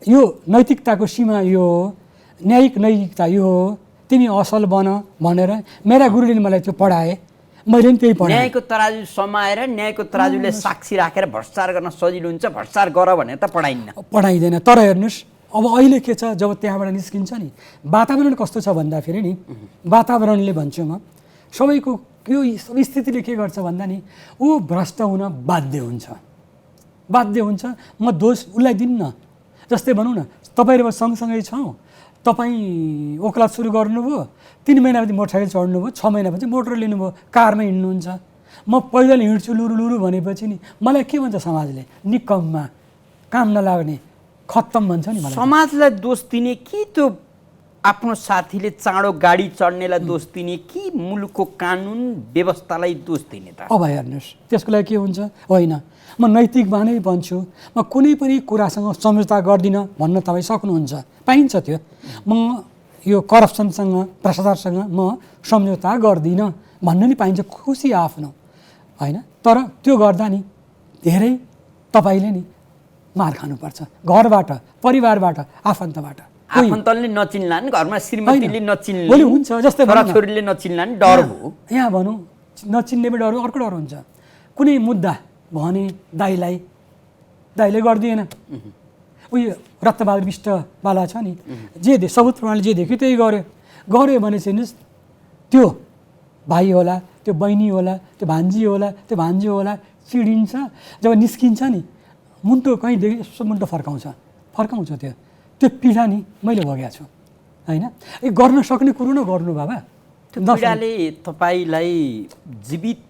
यो नैतिकताको सीमा यो हो, न्यायिक नैतिकता यो हो, तिमी असल बन भनेर मेरा गुरुले मलाई त्यो पढाए, मैले पनि त्यही पढाएँ। न्यायको तराजु समाएर न्यायको तराजुले साक्षी राखेर भ्रष्टाचार गर्न सजिलो हुन्छ, भ्रष्टाचार गर भनेर त पढाइँदैन। तर हेर्नुहोस् अब अहिले के छ, जब त्यहाँबाट निस्किन्छ नि, वातावरण कस्तो छ भन्दाखेरि नि, वातावरणले भन्छु म, सबैको यो स्थितिले के गर्छ भन्दा नि, ऊ भ्रष्ट हुन बाध्य हुन्छ। म दोष उसलाई दिन्न। जस्तै भनौँ न, तपाईँहरू सँगसँगै छौँ, तपाईँ ओक्लात सुरु गर्नुभयो, 3 महिनापछि मोटरसाइकल चढ्नुभयो, 6 महिनापछि मोटर लिनुभयो, कारमा हिँड्नुहुन्छ। म पैदल हिँड्छु लुरु भनेपछि नि मलाई के भन्छ समाजले, निकम्मा, काम नलाग्ने, खत्तम भन्छ नि। समाजलाई दोष दिने कि त्यो आफ्नो साथीले चाँडो गाडी चढ्नेलाई दोष दिने कि मुलुकको कानुन व्यवस्थालाई दोष दिने त? अब हेर्नुहोस्, त्यसको लागि के हुन्छ, होइन म नैतिक बानै भन्छु, म कुनै पनि कुरासँग सम्झौता गर्दिनँ भन्न तपाईँ सक्नुहुन्छ, पाइन्छ त्यो। म यो करप्सनसँग, भ्रष्टाचारसँग म सम्झौता गर्दिनँ भन्न नि पाइन्छ, खुसी आफ्नो, होइन। तर त्यो गर्दा नि धेरै तपाईँले नि मार खानुपर्छ, घरबाट, परिवारबाट, आफन्तबाट। आफन्तले नचिन्लान्, घरमा श्रीमतीले नचिन्लान्, भोलि हुन्छ जस्तै छोराछोरीले नचिन्लान्, डर हो। यहाँ भनौँ नचिन्ने पनि डर हो, अर्को डर हुन्छ, कुनै मुद्दा भने दाइले गरिदिएन। उयो रत्नबहादुर बिष्टवाला छ नि, जे सबुत प्रमाणले जे देख्यो त्यही गऱ्यो भने चाहिँ त्यो भाइ होला, त्यो बहिनी होला, त्यो भान्जी होला, त्यो भान्जी होला, चिडिन्छ। जब निस्किन्छ नि मुन्टो कहीँ देख्यो यसो मुन्टो फर्काउँछ त्यो पीडा नि मैले भोगेको छु, होइन। गर्न सक्ने कुरो न गर्नु बाबा। त्यो पीडाले तपाईँलाई जीवित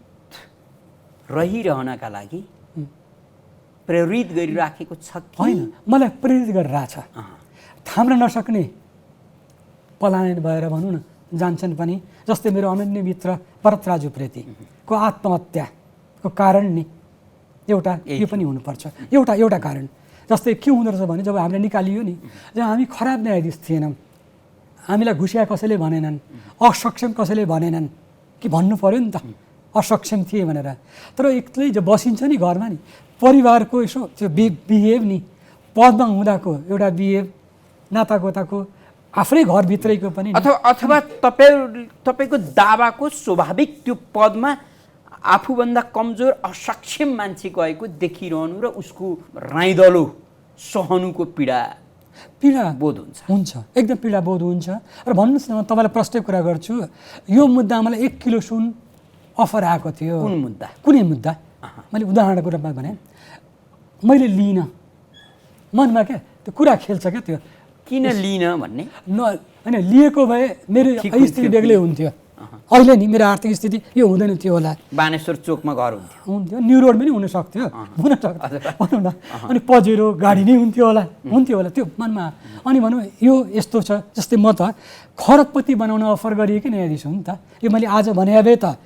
रहिरहनका लागि प्रेरित गरिराखेको छ कि होइन? मलाई प्रेरित गरिरहेछ। थाम्न नसक्ने पलायन भएर भनौँ न जान्छन् पनि। जस्तै मेरो अनन्य मित्र भरतराज उप्रेतीको आत्महत्याको कारण नि एउटा यो पनि हुनुपर्छ, एउटा कारण। जस्तै के हुँदो रहेछ भने जब हामीले निकालियो नि, जब हामी खराब न्यायाधीश थिएनौँ, हामीलाई घुसिया कसैले भनेनन्, असक्षम कसैले भनेनन् कि भन्नु पऱ्यो नि त असक्षम थिए भनेर। तर एक्लै जब बसिन्छ नि घरमा नि, परिवारको यसो त्यो बिहेभ नि, पदमा हुँदाको एउटा बिहेभ, नातागोताको, आफ्नै घरभित्रैको पनि, अथवा तपाईँको दावाको स्वाभाविक त्यो पदमा आफूभन्दा कमजोर असक्षम मान्छे गएको देखिरहनु र उसको राइदलो सहनुको पीडा बोध हुन्छ, एकदम पीडा बोध हुन्छ। र भन्नुहोस् न, म तपाईँलाई प्रश्न कुरा गर्छु, यो मुद्दा मलाई 1 किलो सुन अफर आएको थियो। कुनै मुद्दा मैले उदाहरणको रूपमा भने, मैले लिइनँ, मनमा क्या त्यो कुरा खेल्छ क्या, त्यो किन लिन भन्ने होइन। लिएको भए मेरो स्थिति बेग्लै हुन्थ्यो। अहिले नि मेरो आर्थिक स्थिति यो हुँदैन थियो होला, बानेश्वर चोकमा घर हुन्थ्यो, न्यु रोड पनि हुनसक्थ्यो, भनौँ न। अनि पजेरो गाडी नै हुन्थ्यो होला त्यो मनमा। अनि भनौँ यो यस्तो छ, जस्तै म त खरबपति बनाउन अफर गरिएकै न्यायाधीश हुँ नि त। यो मैले आज भने भए त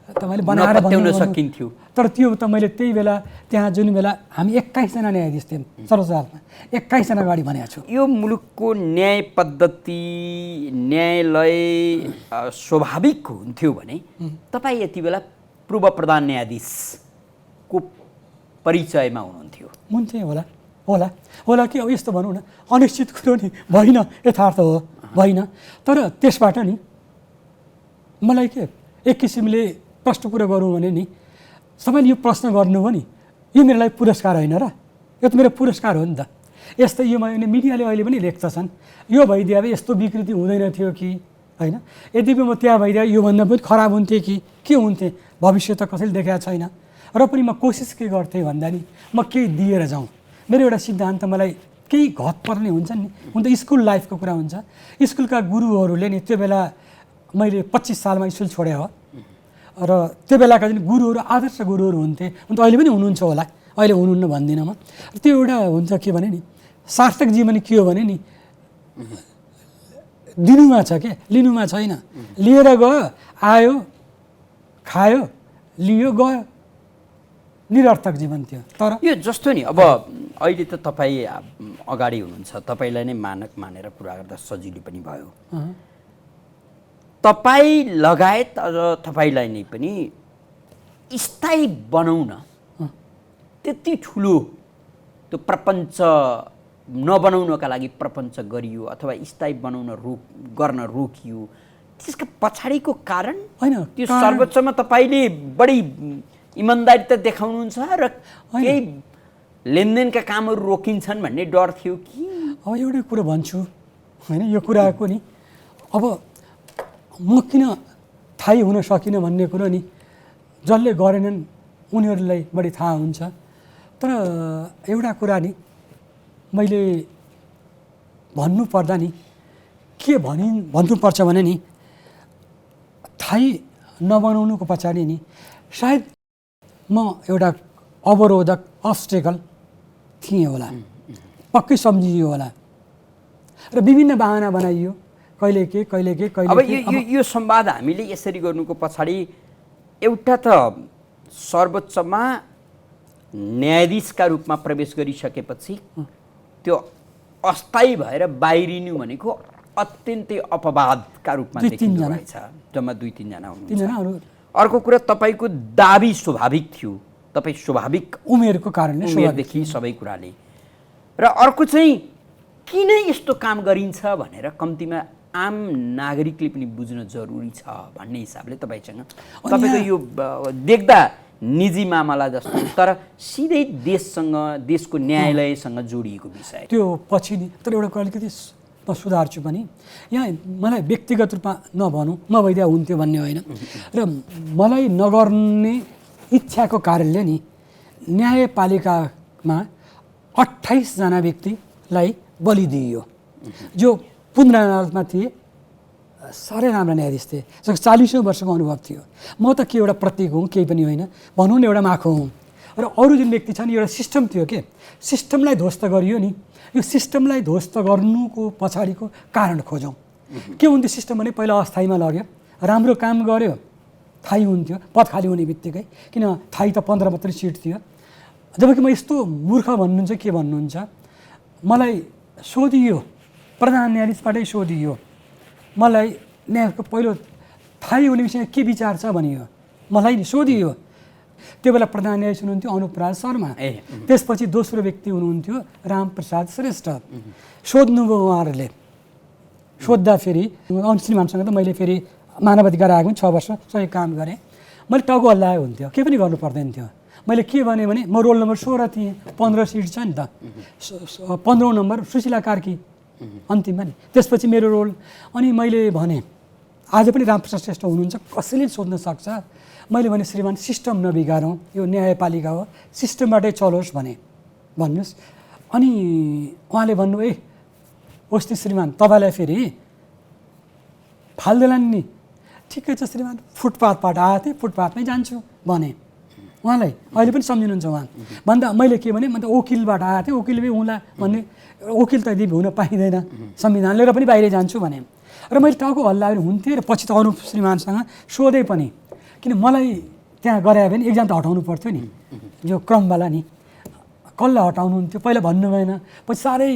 मैले बनाएर भन्नु सकिन्थ्यो। तर त्यो त मैले त्यही बेला त्यहाँ जुन बेला हामी 21 जना न्यायाधीश थियौँ सर्वोच्च अदालतमा, 21 जना अगाडि भनेको छु। यो मुलुकको न्याय पद्धति, न्यायालय स्वाभाविक हुन्थ्यो भने तपाईँ यति बेला पूर्व प्रधान न्यायाधीशको परिचयमा हुनुहुन्थ्यो। होला कि अब यस्तो भनौँ न, अनिश्चित कुरो नि भएन, यथार्थ हो भएन। तर त्यसबाट नि मलाई के एक किसिमले प्रश्न कुरा गरौँ भने नि, सबैले यो प्रश्न गर्नु हो नि, यो मेरो लागि पुरस्कार होइन र, यो त मेरो पुरस्कार हो नि त। यस्तै यो मिडियाले अहिले पनि लेख्दछन् यो भइदिए भए यस्तो विकृति हुँदैन थियो कि होइन, यद्यपि म त्यहाँ भइदिए योभन्दा पनि खराब हुन्थेँ कि के हुन्थेँ, भविष्य त कसैले देखाएको छैन। र पनि म कोसिस के गर्थेँ भन्दा नि म केही दिएर जाउँ। मेरो एउटा सिद्धान्त, मलाई केही घत पर्ने हुन्छ नि, हुन त स्कुल लाइफको कुरा हुन्छ। स्कुलका गुरुहरूले नि त्यो बेला मैले 25 सालमा स्कुल छोडे हो र त्यो बेलाका जुन गुरुहरू आदर्श गुरुहरू हुन्थे, हुन त अहिले पनि हुनुहुन्छ होला, अहिले हुनुहुन्न भन्दिनँ म। त्यो एउटा हुन्छ के भने नि सार्थक जीवन के हो भने नि दिनुमा छ के लिनुमा छैन। लिएर गयो, आयो, खायो, लियो, गयो, निरर्थक जीवन थियो। तर यो जस्तो नि अब अहिले त तपाईँ अगाडि हुनुहुन्छ, तपाईँलाई नै मानक मानेर कुरा गर्दा सजिलो पनि भयो। तपाईँ लगायत अझ तपाईँलाई नै पनि स्थायी बनाउन त्यति ठुलो त्यो प्रपञ्च नबनाउनका लागि प्रपञ्च गरियो अथवा स्थायी गर्न रोकियो, त्यसका पछाडिको कारण होइन, त्यो सर्वोच्चमा तपाईँले बढी इमान्दारिता देखाउनुहुन्छ र केही लेनदेनका कामहरू रोकिन्छन् भन्ने डर थियो कि? अब एउटै कुरो भन्छु होइन, यो कुराको नि अब म किन थाहै हुन सकिनँ भन्ने कुरो नि जसले गरेनन् उनीहरूलाई बढी थाहा हुन्छ। तर एउटा कुरा नि मैले भन्नुपर्दा नि के भन्नुपर्छ भने नि थाहै नबनाउनुको पछाडि नि सायद म एउटा अवरोधक अब्स्टेकल थिएँ होला, पक्कै सम्झियो होला र विभिन्न बहाना बनाइयो, कहिले के अब यो संवाद हामीले यसरी गर्नुको पछाडि एउटा त सर्वोच्चमा न्यायाधीशका रूपमा प्रवेश गरिसकेपछि त्यो अस्थायी भएर बाहिरिनु भनेको अत्यन्तै अपवादका रूपमा देखिन्छ। जम्मा 2-3 जना हुनुहुन्छ। अर्को कुरा तपाईँको दाबी स्वाभाविक थियो, तपाईँ स्वाभाविक उमेरको कारणले उमेरदेखि सबै कुराले, र अर्को चाहिँ किन यस्तो काम गरिन्छ भनेर कम्तीमा आम नागरिकले पनि बुझ्न जरुरी छ भन्ने हिसाबले तपाईँको यो देख्दा निजी मामला जस्तो तर सिधै देशको न्यायालयसँग जोडिएको विषय त्यो पछि नि। तर एउटा अलिकति म सुधार्छु पनि, यहाँ मलाई व्यक्तिगत रूपमा नभनौँ म भइदिया हुन्थ्यो भन्ने होइन, र मलाई नगर्ने इच्छाको कारणले नि न्यायपालिकामा 28 जना व्यक्तिलाई बलि दिइयो जो पुनः अदालतमा थिए, साह्रै राम्रा न्यायाधीश थिए, 40औं वर्षको अनुभव थियो। म त के एउटा प्रतीक हुँ, केही पनि होइन, भनौँ न एउटा माखो हुँ। र अरू जुन व्यक्ति छन् एउटा सिस्टम थियो के, सिस्टमलाई ध्वस्त गरियो नि, यो सिस्टमलाई ध्वस्त गर्नुको पछाडिको कारण खोजौँ। के हुन्थ्यो सिस्टम भने पहिला अस्थायीमा लग्यो, राम्रो काम गर्यो, थाहै हुन्थ्यो पद खाली हुने बित्तिकै, किन थाहै त 15 मात्रै सिट थियो। जबकि म यस्तो मूर्ख भन्नुहुन्छ के भन्नुहुन्छ, मलाई सोधियो, प्रधान न्यायाधीशबाटै सोधियो, मलाई न्यायको पहिलो थाहै हुने विषयमा के विचार छ भनियो, मलाई नि सोधियो। त्यो बेला प्रधान न्यायाधीश हुनुहुन्थ्यो अनुपराज शर्मा, त्यसपछि दोस्रो व्यक्ति हुनुहुन्थ्यो रामप्रसाद श्रेष्ठ। सोध्नुभयो उहाँहरूले, सोद्धा फेरि श्रीमानसँग त मैले फेरि मानव अधिकार आयोगमा 6 वर्ष सही काम गरेँ, मैले टाउको हल्लायो हुन्थ्यो, केही पनि गर्नु पर्दैन थियो। मैले के भने म रोल नम्बर 16 थिएँ, 15 सिट छ नि त, 15औं नम्बर सुशीला कार्की अन्तिममा नि, त्यसपछि मेरो रोल। अनि मैले भने आज पनि रामप्रसाद श्रेष्ठ हुनुहुन्छ, कसैले सोध्न सक्छ, मैले भने श्रीमान सिस्टम नबिगारौँ, यो न्यायपालिका हो, सिस्टमबाटै चलोस् भने भन्नुहोस्। अनि उहाँले भन्नु होस् नि श्रीमान, तपाईँलाई फेरि फाल्देला नि, ठिकै छ श्रीमान, फुटपाथबाट आएको थिएँ, फुटपाथमै जान्छु भने उहाँलाई अहिले पनि सम्झिनुहुन्छ उहाँ भन्दा मैले के भने, म त वकिलबाट आएको थिएँ, वकिलमै हुँला भन्ने, वकिल त यदि हुन पाइँदैन संविधानले, र पनि बाहिर जान्छु भने। र मैले टाउको हल्लाएर हुन्थेँ, र पछि त अनुप श्रीमानसँग सोधेँ पनि, किन मलाई त्यहाँ गरायो भने एक्जाम त हटाउनु पर्थ्यो नि, जो क्रमवाला नि, कसलाई हटाउनुहुन्थ्यो पहिला भन्नु भएन, पछि साह्रै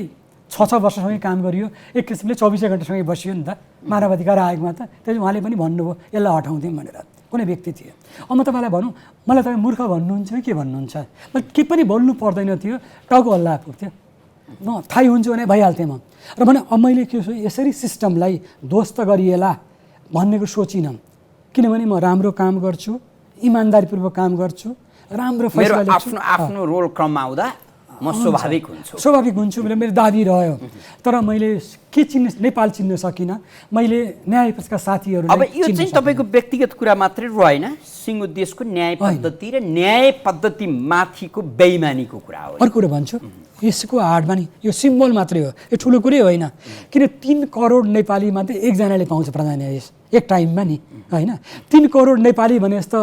6 वर्षसँगै काम गरियो, एक किसिमले 24 घन्टासँगै बसियो नि त मानव अधिकार आयोगमा त, त्यसपछि उहाँले पनि भन्नुभयो यसलाई हटाउँथ्यौँ भनेर, कुनै व्यक्ति थियो। अब म तपाईँलाई भनौँ, मलाई तपाईँ मूर्ख भन्नुहुन्छ कि के भन्नुहुन्छ, मैले के पनि बोल्नु पर्दैन थियो, टाउको हल्ला पुग्थ्यो, म थाहै हुन्छु भने भइहाल्थेँ म। र भने अब मैले के यसरी सिस्टमलाई ध्वस्त गरिएला भन्नेको सोचिनँ, किनभने म राम्रो काम गर्छु, इमान्दारीपूर्वक काम गर्छु, राम्रो मेरो आफ्नो रोल क्रममा आउँदा म स्वाभाविक हुन्छु भनेर मेरो दाबी रह्यो। तर मैले के नेपाल चिन्न सकिनँ। मैले न्याय पक्षका साथीहरूले अब यो चाहिँ तपाईँको व्यक्तिगत कुरा मात्रै रहेन, सिङ्गो देशको न्याय पद्धति र न्याय पद्धति माथिको बेइमानीको कुरा हो। अर्को कुरा भन्छु, यसको आडमा नि यो सिम्बल मात्रै हो, यो ठुलो कुरै होइन। किन 3 करोड नेपाली मात्रै एकजनाले पाउँछ प्रधान न्यायाधीश एक टाइममा नि, होइन? 3 करोड नेपाली भने जस्तो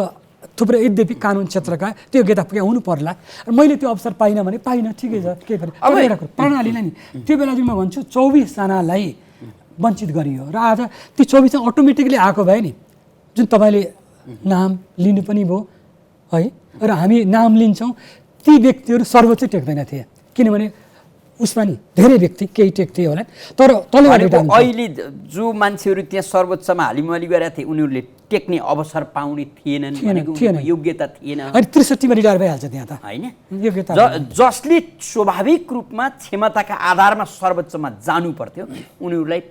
थुप्रै यद्यपि कानुन क्षेत्रका त्यो योग्यता पुग्याउनु पर्ला। मैले त्यो अवसर पाइनँ भने पाइनँ, ठिकै छ, केही पनि। अब एउटा कुरा प्रणालीलाई नि त्यो बेला चाहिँ म भन्छु 24 जनालाई वञ्चित गरियो र आज त्यो 24 जना अटोमेटिकली आएको भए नि, जुन तपाईँले नाम लिनु पनि भयो है, र हामी नाम लिन्छौँ, ती व्यक्तिहरू सर्वोच्च टेक्दैन थिए। किनभने उसमा नि धेरै व्यक्ति केही टेक्थे होला, तर अहिले जो मान्छेहरू त्यहाँ सर्वोच्चमा हालिमाली गरेका थिए उनीहरूले टेक्ने अवसर पाउने थिएनन्, योग्यता थिएन। अनि 63 मा रिटायर भइहाल्छ त्यहाँ त, होइन? योग्यता जसले स्वाभाविक रूपमा क्षमताका आधारमा सर्वोच्चमा जानु पर्थ्यो उनीहरूलाई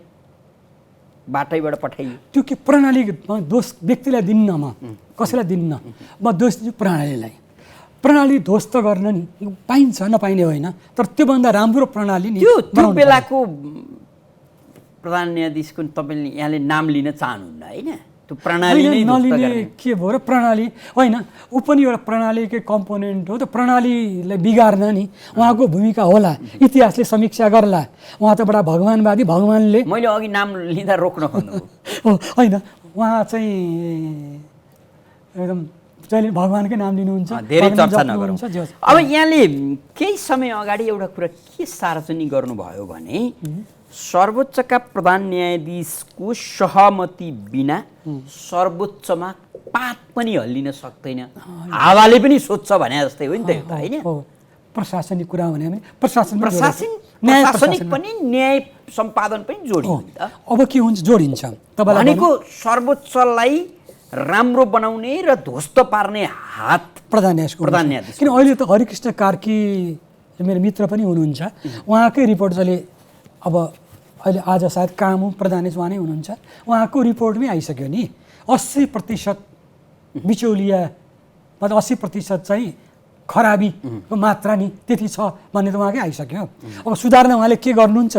बाटैबाट पठाइयो। त्यो के प्रणाली दोष व्यक्तिलाई दिन्न, म कसैलाई दिन्न, म दोष दिन्छु प्रणालीलाई। प्रणाली ध्वस्त गर्न नि पाइन्छ, नपाइने होइन, तर त्योभन्दा राम्रो प्रणाली नि त्यो बेलाको प्रधान न्यायाधीशको तपाईँले यहाँले नाम लिन चाहनुहुन्न, होइन? त्यो प्रणाली नै नलिने के भयो र प्रणाली होइन, ऊ पनि एउटा प्रणालीकै कम्पोनेन्ट हो। त प्रणालीलाई बिगार्न नि उहाँको भूमिका होला, इतिहासले समीक्षा गर्ला। उहाँ त बडा भगवानवादी, भगवानले मैले अघि नाम लिँदा रोक्न खोज्नु होइन, उहाँ चाहिँ एकदम जहिले भगवानकै नाम लिनुहुन्छ, धेरै चर्चा नगरौँ। अब यहाँले केही समय अगाडि एउटा कुरा के सार्वजनिक गर्नुभयो भने सर्वोच्चका प्रधान न्यायाधीशको सहमति बिना सर्वोच्चमा पात पनि हल्लिन सक्दैन, हावाले पनि सोध्छ भने जस्तै हो नि त, होइन? प्रशासनिक कुरा भने प्रशासनिक पनि न्याय सम्पादन पनि जोडिन्छ। अब के हुन्छ, जोडिन्छ तपाईँलाई भनेको सर्वोच्चलाई राम्रो बनाउने र ध्वस्त पार्ने हात प्रधान न्यायाधीश। किन अहिले त हरिकृष्ण कार्की मेरो मित्र पनि हुनुहुन्छ, उहाँकै रिपोर्ट जसले अब अहिले आज सायद कामु प्रधान न्यायाधीश उहाँ नै हुनुहुन्छ, उहाँको रिपोर्टमै आइसक्यो नि 80% बिचौलिया, मतलब 80% चाहिँ खराबीको मात्रा नि त्यति छ भन्ने त उहाँकै आइसक्यो। अब सुधार्न उहाँले के गर्नुहुन्छ,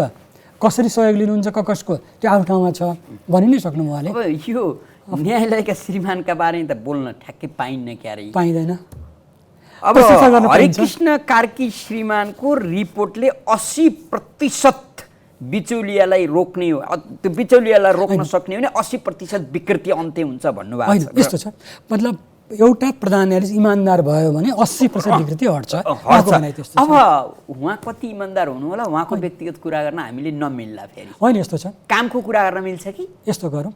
कसरी सहयोग लिनुहुन्छ, कसको त्यो आफ्नो ठाउँमा छ भनि नै सक्नु उहाँले। अब यो न्यायालयका श्रीमानका बारेमा त बोल्न ठ्याक्कै पाइन्न, क्यारे पाइँदैन। अब हरिकृष्ण कार्की श्रीमानको रिपोर्टले 80% बिचौलियालाई रोक्ने हो, त्यो बिचौलियालाई रोक्न सक्ने हो भने 80% विकृति अन्त्य हुन्छ भन्नुभएको छ। यस्तो छ, मतलब एउटा प्रधान न्यायाधीश इमान्दार भयो भने 80% विकृति हट्छ। अब उहाँ कति इमान्दार हुनु होला, उहाँको व्यक्तिगत कुरा गर्न हामीले नमिल्ला फेरि, होइन? यस्तो छ, कामको कुरा गर्न मिल्छ कि? यस्तो गरौँ,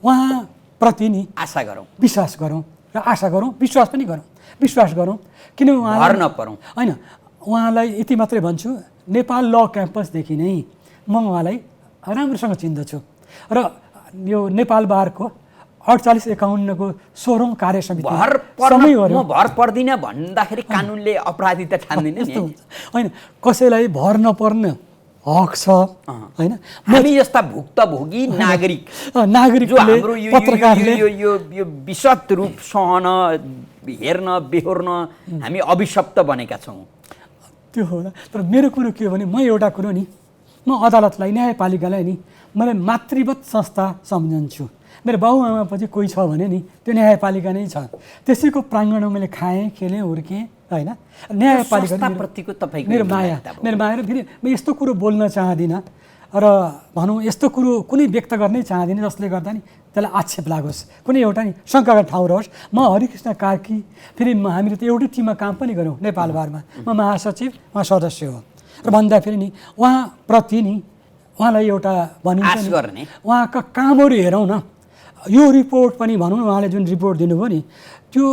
उहाँ प्रति नि आशा गरौँ, विश्वास गरौँ र आशा गरौँ, विश्वास पनि गरौँ, विश्वास गरौँ। किन भर नपरौँ, होइन? उहाँलाई यति मात्रै भन्छु, नेपाल ल क्याम्पसदेखि नै म उहाँलाई राम्रोसँग चिन्दछु र यो नेपाल बारको 48-51 को 16औं कार्य समिति म भर पर्दिनँ भन्दाखेरि कानुनले अपराधिता ठान्दैन नि, होइन? कसैलाई भर नपर्ने हक छ, होइन? हामी जस्ता भुक्तभोगी नागरिकले पत्रकारले यो विशद रूप सहन, हेर्न, बेहोर्न हामी अभिशप्त बनेका छौँ। त्यो होला, तर मेरो कुरो के हो भने म एउटा कुरो नि, म अदालतलाई, न्यायपालिकालाई नि मलाई मातृवत संस्था सम्झन्छु। मेरो बाबुआमापछि कोही छ भने नि त्यो न्यायपालिका नै छ। त्यसैको प्राङ्गणमा मैले खाएँ, खेलेँ, हुर्केँ, होइन? न्यायपालिकाप्रतिको तपाईँको मेरो माया र फेरि म यस्तो कुरो बोल्न चाहदिनँ र भनौँ यस्तो कुरो कुनै व्यक्त गर्नै चाहदिनँ जसले गर्दा नि त्यसलाई आक्षेप लागोस्, कुनै एउटा नि शङ्काको ठाउँ रहोस्। म हरिकृष्ण कार्की, फेरि हामीले त एउटै टिममा काम पनि गऱ्यौँ नेपाल बारमा, म महासचिव, उहाँ सदस्य हो र भन्दाखेरि नि उहाँप्रति नि उहाँलाई एउटा भनिन्छ नि, उहाँका कामहरू हेरौँ न। यो रिपोर्ट पनि भनौँ, उहाँले जुन रिपोर्ट दिनुभयो नि त्यो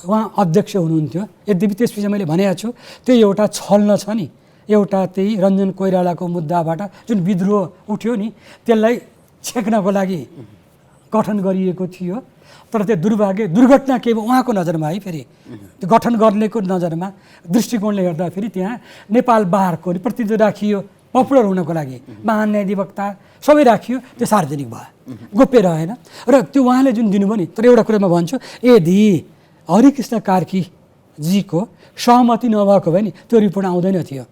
उहाँ अध्यक्ष हुनुहुन्थ्यो, यद्यपि त्यसपछि मैले भनेको छु त्यो एउटा छल्न छ नि, एउटा त्यही रञ्जन कोइरालाको मुद्दाबाट जुन विद्रोह उठ्यो नि त्यसलाई छेक्नको लागि गठन गरिएको थियो। तर त्यो दुर्घटना के भयो उहाँको नजरमा है, फेरि त्यो गठन गर्नेको नजरमा दृष्टिकोणले गर्दाखेरि त्यहाँ नेपाल बारको प्रतिनिधित्व राखियो पपुलर हुनको लागि, महान्यायाधिवक्ता सबै राखियो, त्यो सार्वजनिक भयो, गोप्य रहेन। र त्यो उहाँले जुन दिनुभयो नि, तर एउटा कुरा म भन्छु, यदि हरिकृष्ण कार्की जीको सहमति नभएको भए नि त्यो रिपोर्ट आउँदैन थियो,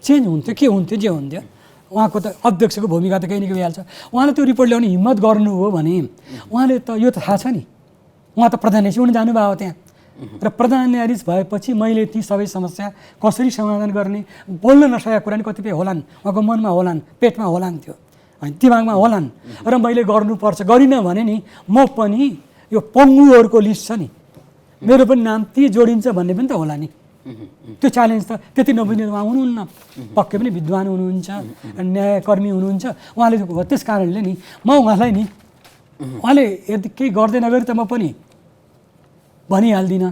चेन्ज हुन्थ्यो, के हुन्थ्यो जे हुन्थ्यो। उहाँको त अध्यक्षको भूमिका त केही न केही भइहाल्छ। उहाँले त्यो रिपोर्ट ल्याउने हिम्मत गर्नुभयो भने उहाँले त यो त थाहा छ नि, उहाँ त प्रधान न्यायाधीश हुन जानुभयो त्यहाँ, र प्रधान न्यायाधीश भएपछि मैले ती सबै समस्या कसरी समाधान गर्ने, बोल्न नसकेका कुरा नि कतिपय होलान्, उहाँको मनमा होलान्, पेटमा होलान्, त्यो होइन दिमागमा होलान्, र मैले गर्नुपर्छ, गरिनँ भने नि म पनि यो पङ्गुहरूको लिस्ट छ नि, मेरो पनि नाम ती जोडिन्छ भन्ने पनि त होला नि। त्यो च्यालेन्ज त त्यति नबुझ्ने उहाँ हुनुहुन्न, पक्कै पनि विद्वान हुनुहुन्छ, न्यायकर्मी हुनुहुन्छ उहाँले। त्यस कारणले नि म उहाँलाई नि उहाँले यदि केही गर्दैन गरी त म पनि भनिहाल्दिनँ,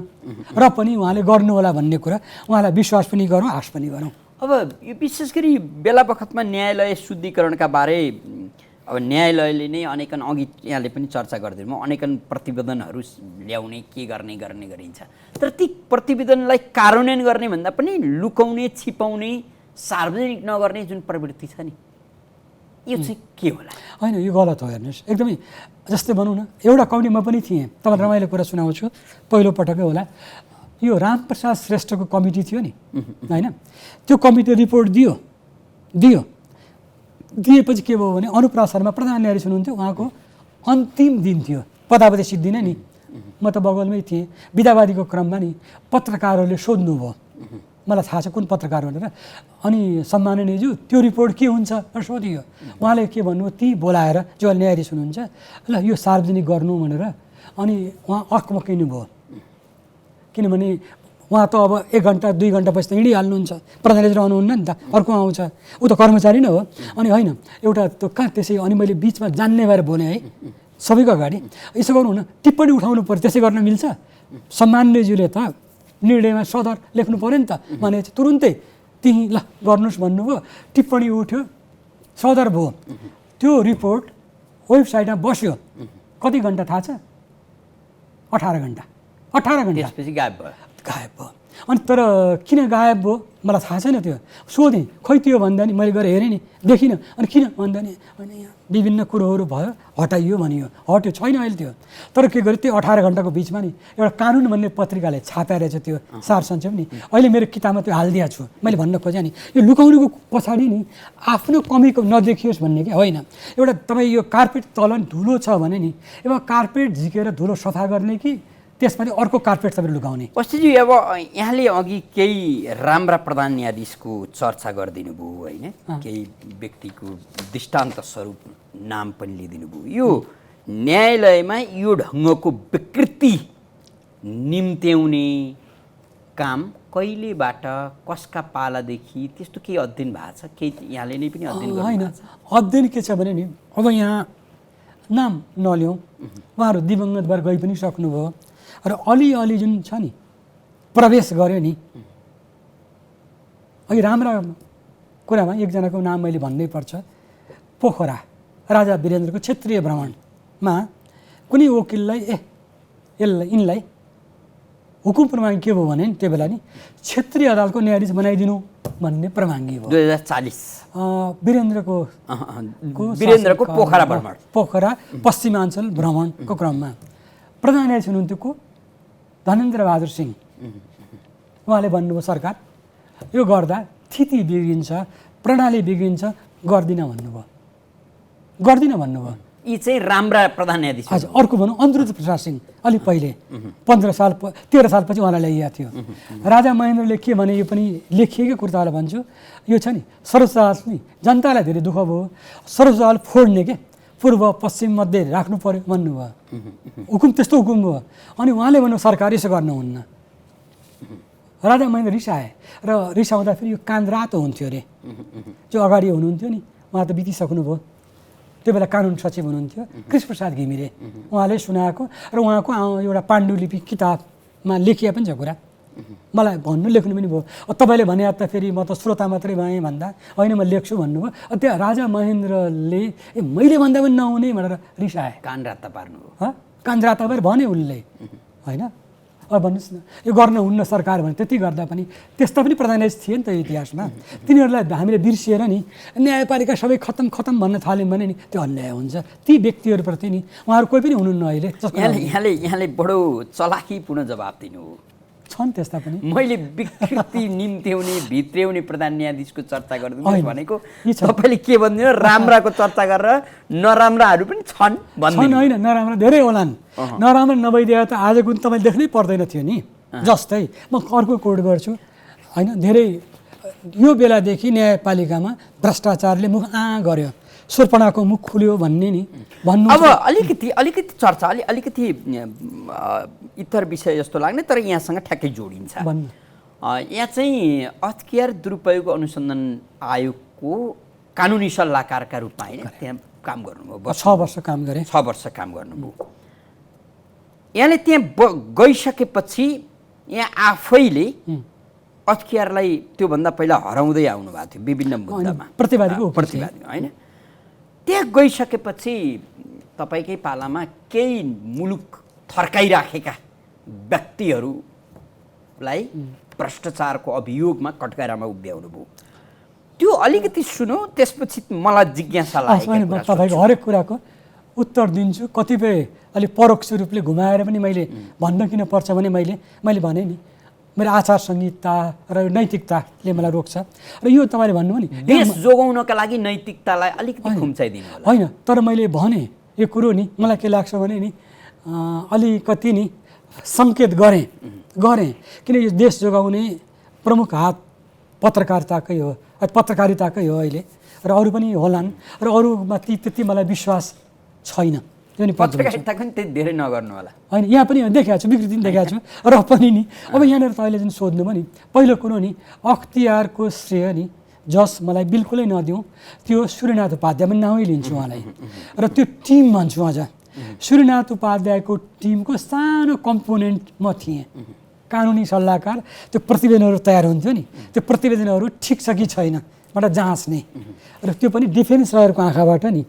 र पनि उहाँले गर्नुहोला भन्ने कुरा उहाँलाई विश्वास पनि गरौँ, आश पनि गरौँ। अब यो विशेष गरी बेला बखतमा न्यायालय शुद्धिकरणका बारे अब न्यायालयले नै अनेकन अघि यहाँले पनि चर्चा गरिदिनु भयो, अनेकन प्रतिवेदनहरू ल्याउने के गर्ने गरिन्छ, तर ती प्रतिवेदनलाई कार्यान्वयन गर्ने भन्दा पनि लुकाउने, छिपाउने, सार्वजनिक नगर्ने जुन प्रवृत्ति छ नि, यो चाहिँ के होला? होइन, यो गलत हो। हेर्नुहोस्, एकदमै जस्तै भनौँ न, एउटा कमिटीमा पनि थिएँ, तपाईँलाई रमाइलो कुरा सुनाउँछु, पहिलोपटकै होला, यो रामप्रसाद श्रेष्ठको कमिटी थियो नि होइन, त्यो कमिटी रिपोर्ट दिएपछि के भयो भने अनुप्रास शर्मा प्रधान न्यायाधीश हुनुहुन्थ्यो, उहाँको अन्तिम दिन थियो, पदावधि सिद्धिने नि, म त बगलमै थिएँ। विधावादीको क्रममा नि पत्रकारहरूले सोध्नुभयो, मलाई थाहा छ कुन पत्रकार भनेर, अनि सम्माननीयज्यू त्यो रिपोर्ट के हुन्छ भनेर सोधियो। उहाँले के भन्नुभयो, ती बोलाएर जो न्यायाधीश हुनुहुन्छ ल यो सार्वजनिक गर्नु भनेर, अनि उहाँ अक्मकिनु भयो, किनभने उहाँ त अब 1 घन्टा 2 घन्टा पछि त हिँडिहाल्नुहुन्छ, प्रधानले रहनुहुन्न नि त, अर्को आउँछ, ऊ त कर्मचारी नै हो। अनि होइन एउटा त्यो कहाँ त्यसै, अनि मैले बिचमा जान्ने भएर बोलेँ है सबैको अगाडि, यसो गर्नु न, टिप्पणी उठाउनु पर्यो, त्यसै गर्न मिल्छ? सम्माननीयज्यूले त निर्णयमा सदर लेख्नु पऱ्यो नि त, भने तुरुन्तै त्यहीँ ल गर्नुहोस् भन्नुभयो, टिप्पणी उठ्यो, सदर भयो। त्यो रिपोर्ट वेबसाइटमा बस्यो, कति घन्टा थाहा छ? 18 घन्टा। त्यसपछि गायब भयो। अनि तर किन गायब भयो मलाई थाहा छैन। त्यो सोधेँ, खै त्यो भन्दा नि मैले गएर हेरेँ नि, देखिनँ। अनि किन भन्दा नि अनि यहाँ विभिन्न कुरोहरू भयो, हटाइयो भनियो, हट्यो, छैन अहिले त्यो। तर के गर्यो, त्यो 18 घन्टाको बिचमा नि एउटा कानुन भन्ने पत्रिकाले छापा रहेछ त्यो सारसञ्चय पनि, अहिले मेरो किताबमा त्यो हालिदिएको छु। मैले भन्न खोजेँ नि, यो लुकाउनुको पछाडि नि आफ्नो कमीको नदेखियोस् भन्ने कि होइन, एउटा तपाईँ यो कार्पेट तल धुलो छ भने नि अब कार्पेट झिकेर धुलो सफा गर्ने कि त्यसपछि अर्को कार्पेट तपाईँ लुकाउने? अस्तिजी अब यहाँले अघि केही राम्रा प्रधान न्यायाधीशको चर्चा गरिदिनु भयो होइन, केही व्यक्तिको दृष्टान्त स्वरूप नाम पनि लिइदिनु भयो। यो न्यायालयमा यो ढङ्गको विकृति निम्त्याउने काम कहिलेबाट, कसका पालादेखि, त्यस्तो केही अध्ययन भएको छ? केही यहाँले नै पनि अध्ययन गर्नु? होइन, अध्ययन के छ भने नि, अब यहाँ नाम नल्याउँ, उहाँहरू दिवंगत भएर गइ पनि सक्नुभयो, र अलिअलि जुन छ नि प्रवेश गर्यो नि, अघि राम्रा कुरामा एकजनाको नाम मैले भन्नै पर्छ। पोखरा राजा वीरेन्द्रको क्षेत्रीय भ्रमणमा कुनै वकिललाई यिनलाई हुकुम प्रमाण के भयो भने त्यो बेला नि क्षेत्रीय अदालतको न्यायाधीश बनाइदिनु भन्ने प्रमाङ्गी भयो। 2040 वीरेन्द्रको पोखरा पश्चिमाञ्चल भ्रमणको क्रममा प्रधान न्यायाधीश हुनुहुन्थ्यो को धनेन्द्र बहादुर सिंह। उहाँले भन्नुभयो सरकार यो गर्दा स्थिति बिग्रिन्छ, प्रणाली बिग्रिन्छ, गर्दिनँ भन्नुभयो। यी चाहिँ राम्रा प्रधान न्यायाधीश। हजुर, अर्को भनौँ अनिरुद्ध प्रसाद सिंह, अलि पहिले 13 सालपछि उहाँलाई ल्याइएको थियो। राजा महेन्द्रले के भने, यो पनि लेखिएकै कुर्तालाई भन्छु, यो छ नि सर्वोच्च अदालत नि जनतालाई धेरै दुःख भयो, सर्वोच्च अदालत फोड्ने के पूर्व पश्चिम मध्ये राख्नु पर्यो भन्नुभयो। हुकुम त्यस्तो हुकुम भयो। अनि उहाँले भन्नु सरकार यसो गर्नुहुन्न। राजा महेन्द्र रिसाए, र रिसाउँदा फेरि यो कान रातो हुन्थ्यो अरे। जो अगाडि हुनुहुन्थ्यो नि उहाँ त बितिसक्नुभयो, त्यो बेला कानुन सचिव हुनुहुन्थ्यो कृष्णप्रसाद घिमिरे, उहाँले सुनाएको र उहाँको एउटा पाण्डुलिपि किताबमा लेखिया पनि छ कुरा। मलाई लेख्नु पनि भयो। तपाईँले भने त फेरि म त श्रोता मात्रै भएँ भन्दा होइन म लेख्छु भन्नुभयो। त्यहाँ राजा महेन्द्रले मैले भन्दा पनि नहुने भनेर रिसाए, कान राता पार्नु हो। कान राता भएर भने उसले होइन। अब भन्नुहोस् न, यो गर्न हुन्न सरकार भने त्यति गर्दा पनि त्यस्ता पनि प्रधान न्यायाधीश थिए नि त इतिहासमा। तिनीहरूलाई हामीले बिर्सिएर नि न्यायपालिका सबै खतम भन्न थाल्यौँ भने नि त्यो अन्याय हुन्छ। ती व्यक्तिहरूप्रति नि उहाँहरू कोही पनि हुनुहुन्न अहिले। यहाँले बडो चलाखीपूर्ण जवाब दिनु हो। छन् त्यस्ता पनि। मैले विकृति निम्त्याउने भित्र्याउने प्रधान न्यायाधीशको चर्चा गर्दिनु होइन, भनेको यी छ। तपाईँले के भनिदिनु राम्राको चर्चा गरेर नराम्राहरू पनि छन् छन् होइन, नराम्रो धेरै होलान्। नराम्रो नभइदिए त आजको दिन तपाईँले देख्नै पर्दैन थियो नि। जस्तै म अर्को कोड गर्छु होइन, धेरै यो बेलादेखि न्यायपालिकामा भ्रष्टाचारले मुख गर्यो, शूर्पणाको मुख खुल्यो भन्ने नि भन्नु। अब अलिकति चर्चा अलिकति इतर विषय जस्तो लाग्ने तर यहाँसँग ठ्याक्कै जोडिन्छ। भन्नु यहाँ चाहिँ अख्तियार दुरुपयोग अनुसन्धान आयोगको कानुनी सल्लाहकारका रूपमा होइन त्यहाँ काम गर्नुभयो। 6 वर्ष काम गरे। 6 वर्ष काम गर्नुभयो। यहाँले त्यहाँ गइसकेपछि यहाँ आफैले अख्तियारलाई त्योभन्दा पहिला हराउँदै आउनु भएको थियो विभिन्न मुद्दामा, प्रतिवादी होइन। त्यहाँ गइसकेपछि तपाईँकै पालामा केही मुलुक थर्काइराखेका व्यक्तिहरूलाई भ्रष्टाचारको अभियोगमा कटघरामा उभ्याउनु भयो। त्यो अलिकति सुनौ, त्यसपछि मलाई जिज्ञासा लाग्यो। तपाईँको हरेक कुराको उत्तर दिन्छु। कतिपय अलिक परोक्ष रूपले घुमाएर पनि मैले भन्न किन पर्छ भने मैले भने नि मेरो आचार संहिता र नैतिकताले मलाई रोक्छ। र यो तपाईँले भन्नुभयो नि देश जोगाउनका लागि नैतिकतालाई अलिकति खुम्चाइदिनु होला। होइन, तर मैले भने यो कुरो नि मलाई के लाग्छ भने नि अलिकति नि सङ्केत गरेँ किन यो देश जोगाउने प्रमुख हात पत्रकारिताकै हो अहिले, र अरू पनि होलान्, र अरूमा त्यति मलाई विश्वास छैन। त्यो नि पत्रकारिता पनि त्यति धेरै नगर्नु होला। होइन, यहाँ पनि देखाएको छु, विकृति पनि देखाएको छु। र पनि नि अब यहाँनिर तपाईँले जुन सोध्नु भयो नि, पहिलो कुरो नि अख्तियारको श्रेय नि जस मलाई बिल्कुलै नदिउँ, त्यो सूर्यनाथ उपाध्याय पनि नामै लिन्छु उहाँलाई। र त्यो टिम भन्छु अझ, सूर्यनाथ उपाध्यायको टिमको सानो कम्पोनेन्ट म थिएँ, कानुनी सल्लाहकार। त्यो प्रतिवेदनहरू तयार हुन्थ्यो नि, त्यो प्रतिवेदनहरू ठिक छ कि छैन बाट जाँच्ने, र त्यो पनि डिफेन्स लयरको आँखाबाट नि।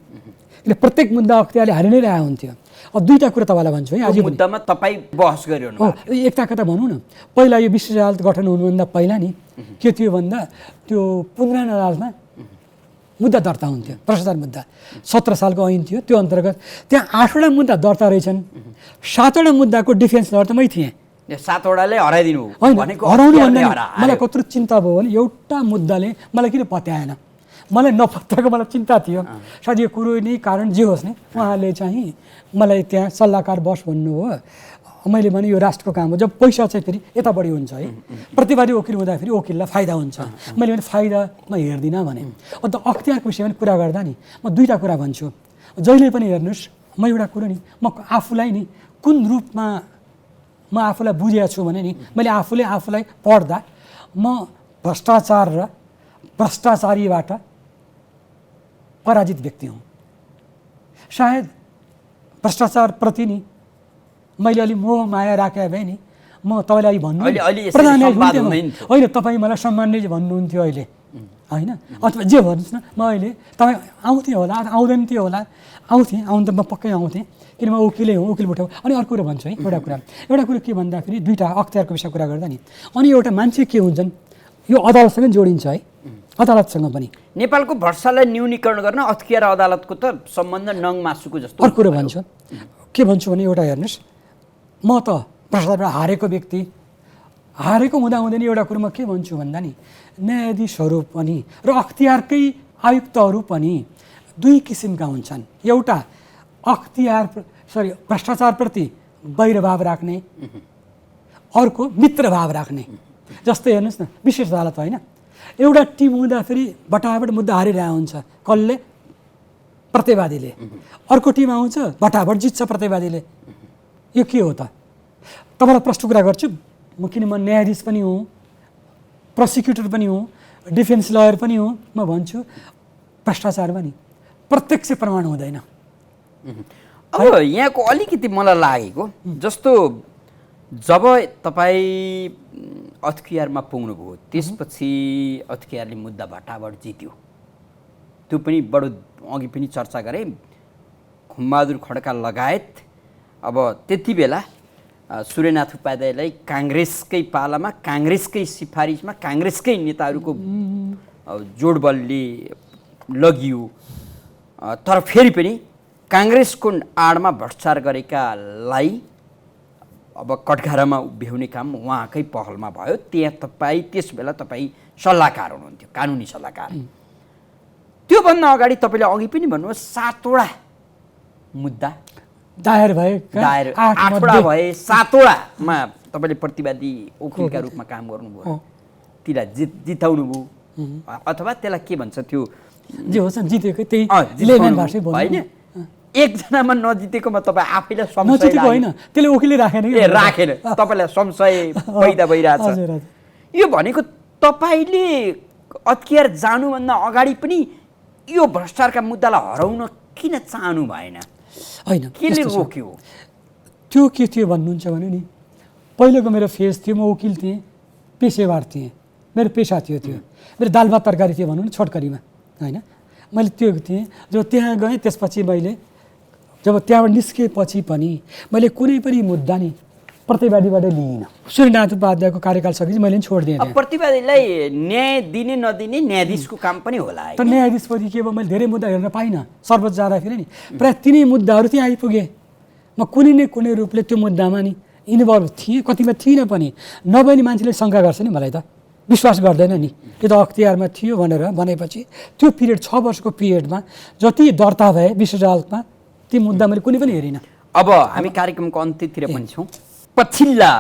किन प्रत्येक मुद्दा अख्तियारले हारि नै रहेको हुन्थ्यो। अब दुईवटा कुरा तपाईँलाई भन्छु है, आज मुद्दामा तपाईँ बहस गरिरहनु एकता कता भनौँ न। पहिला यो विशेष अदालत गठन हुनुभन्दा पहिला नि के थियो भन्दा त्यो पुनरायण अदालतमा मुद्दा दर्ता हुन्थ्यो, भ्रष्टाचार मुद्दा। 17 सालको ऐन थियो, त्यो अन्तर्गत त्यहाँ 8वटा मुद्दा दर्ता रहेछन्। 7वटा मुद्दाको डिफेन्स लयर त मै थिएँ। 7वटाले हराइदिनु भनेको हराउनु भन्दा मलाई कत्रो चिन्ता भयो भने एउटा मुद्दाले मलाई किन पत्याएन, मलाई नपत्याएको मलाई चिन्ता थियो। सायद यो कुरो नै कारण जे होस् नि, उहाँले चाहिँ मलाई त्यहाँ सल्लाहकार बस भन्नुभयो। मैले भने यो राष्ट्रको काम हो। जब पैसा चाहिँ फेरि यता बढी हुन्छ है, प्रतिवादी वकिल हुँदाखेरि वकिललाई फाइदा हुन्छ। मैले भने फाइदा म हेर्दिनँ भने। अन्त अख्तियारको विषयमा कुरा गर्दा नि म दुईवटा कुरा भन्छु। जहिले पनि हेर्नुहोस्, म एउटा कुरो नि म आफूलाई नि कुन रूपमा म आफूलाई बुझेको छु भने नि मैले आफूलाई पढ्दा म भ्रष्टाचार र भ्रष्टाचारीबाट पराजित व्यक्ति हुँ। सायद भ्रष्टाचारप्रति नि मैले अलि मोह माया राखेँ भए नि म तपाईँलाई भन्नु प्रधान होइन, तपाईँ मलाई सम्मानले भन्नुहुन्थ्यो अहिले होइन, अथवा जे भन्नुहोस् न। म अहिले तपाईँ आउँथेँ होला, आउँदैन थियो होला, आउनु त म पक्कै आउँथेँ, किन म वकिलै हुँ, वकिल उठाउँ। अनि अर्को कुरा भन्छु है, एउटा कुरा के भन्दाखेरि दुईवटा अख्तियारको विषय कुरा गर्दा नि, अनि एउटा मान्छे के हुन्छन्, यो अदालतसँग जोडिन्छ है, अदालतसँग पनि। नेपालको भ्रष्टाचारलाई न्यूनीकरण गर्न अख्तियार अदालतको त सम्बन्ध नङ मासुको जस्तो। अर्को कुरा भन्छु, के भन्छु भने एउटा हेर्नुहोस्, म त भ्रष्टाचारबाट हारेको व्यक्ति, हारेको हुँदा नि एउटा कुरो म के भन्छु भन्दा नि न्यायाधीशहरू पनि र अख्तियारकै आयुक्तहरू पनि दुई किसिमका हुन्छन्। एउटा भ्रष्टाचारप्रति वैरभाव राख्ने, अर्को मित्रभाव राख्ने। जस्तै हेर्नुहोस् न, विशेष अदालत होइन, एउटा टिम हुँदाखेरि बटाबट मुद्दा हारिरहेको हुन्छ, कसले? प्रतिवादीले। अर्को टिम आउँछ, बटाबट जित्छ प्रतिवादीले। यो के हो त? तपाईँलाई प्रश्न कुरा गर्छु म, किन म न्यायाधीश पनि हुँ, प्रोसिक्युटर पनि हुँ, डिफेन्स लयर पनि हुँ। म भन्छु भ्रष्टाचारमा नि प्रत्यक्ष प्रमाण हुँदैन। अब यहाँको अलिकति मलाई लागेको जस्तो जब तपाईँ अख्तियारमा पुग्नुभयो त्यसपछि अख्तियारले मुद्दा भटाभट जित्यो। त्यो पनि बडो अघि पनि चर्चा गरेँ, खुमबहादुर खड्का लगायत। अब त्यति बेला सूर्यनाथ उपाध्यायलाई काङ्ग्रेसकै पालामा, काङ्ग्रेसकै सिफारिसमा, काङ्ग्रेसकै नेताहरूको जोडबलले लगियो। तर फेरि पनि काङ्ग्रेसको आडमा भ्रष्टाचार गरेकालाई अब कठघरामा उभ्याउने काम उहाँकै पहलमा भयो। त्यस बेला तपाईँ सल्लाहकार हुनुहुन्थ्यो, कानुनी सल्लाहकार। त्योभन्दा अगाडि तपाईँले अघि पनि भन्नुभयो 7 वटा मुद्दा दायर भए, 8 वटा भए, 7 वटामा तपाईँले प्रतिवादी वकिलका रूपमा काम गर्नुभयो, त्यसलाई जिताउनु भयो अथवा त्यसलाई के भन्छ त्यो जे होस् जितेको त्यही होइन। एकजनामा नजितेकोमा तपाईँ आफैलाई संशय होइन, त्यसले वकिलले राखेन, तपाईँलाई संशय पैदा भइरहेछ। यो भनेको तपाईँले अत्यार जानुभन्दा अगाडि पनि यो भ्रष्टाचारका मुद्दालाई हराउन किन चाहनु भएन? होइन, केले रोक्यो? त्यो के थियो भन्नुहुन्छ भने नि, पहिलेको मेरो फेज थियो, म वकिल थिएँ, पेसेवार थिएँ, मेरो पेसा थियो, मेरो दाल भात तरकारी थियो भनौँ न छोटकरीमा, होइन। मैले त्यो थिएँ। जब त्यहाँ गएँ त्यसपछि मैले जब त्यहाँबाट निस्केपछि पनि मैले कुनै पनि मुद्दा नि प्रतिवादीबाट लिइनँ। सूर्यनारायण उपाध्यायको कार्यकाल सकेपछि मैले छोडिदिएँ। प्रतिवादीलाई न्याय दिने नदिने न्यायाधीशको काम पनि होला। तर न्यायाधीशपछि के भयो, मैले धेरै मुद्दा हेर्न पाइनँ। सर्वोच्च जाँदाखेरि नि प्रायः तिनै मुद्दाहरू त्यहाँ आइपुगेँ। म कुनै न कुनै रूपले त्यो मुद्दामा नि इन्भल्भ थिएँ, कतिमा थिइनँ पनि। नभए नि मान्छेले शङ्का गर्छ नि, मलाई त विश्वास गर्दैन नि, यो त अख्तियारमा थियो भनेर भनेपछि त्यो पिरियड 6 वर्षको पिरियडमा जति दर्ता भए विशेष अदालतमा ती मुद्दा मैले कुनै पनि हेरिनँ। अब हामी कार्यक्रमको अन्त्यतिर पनि छौँ। पछिल्ला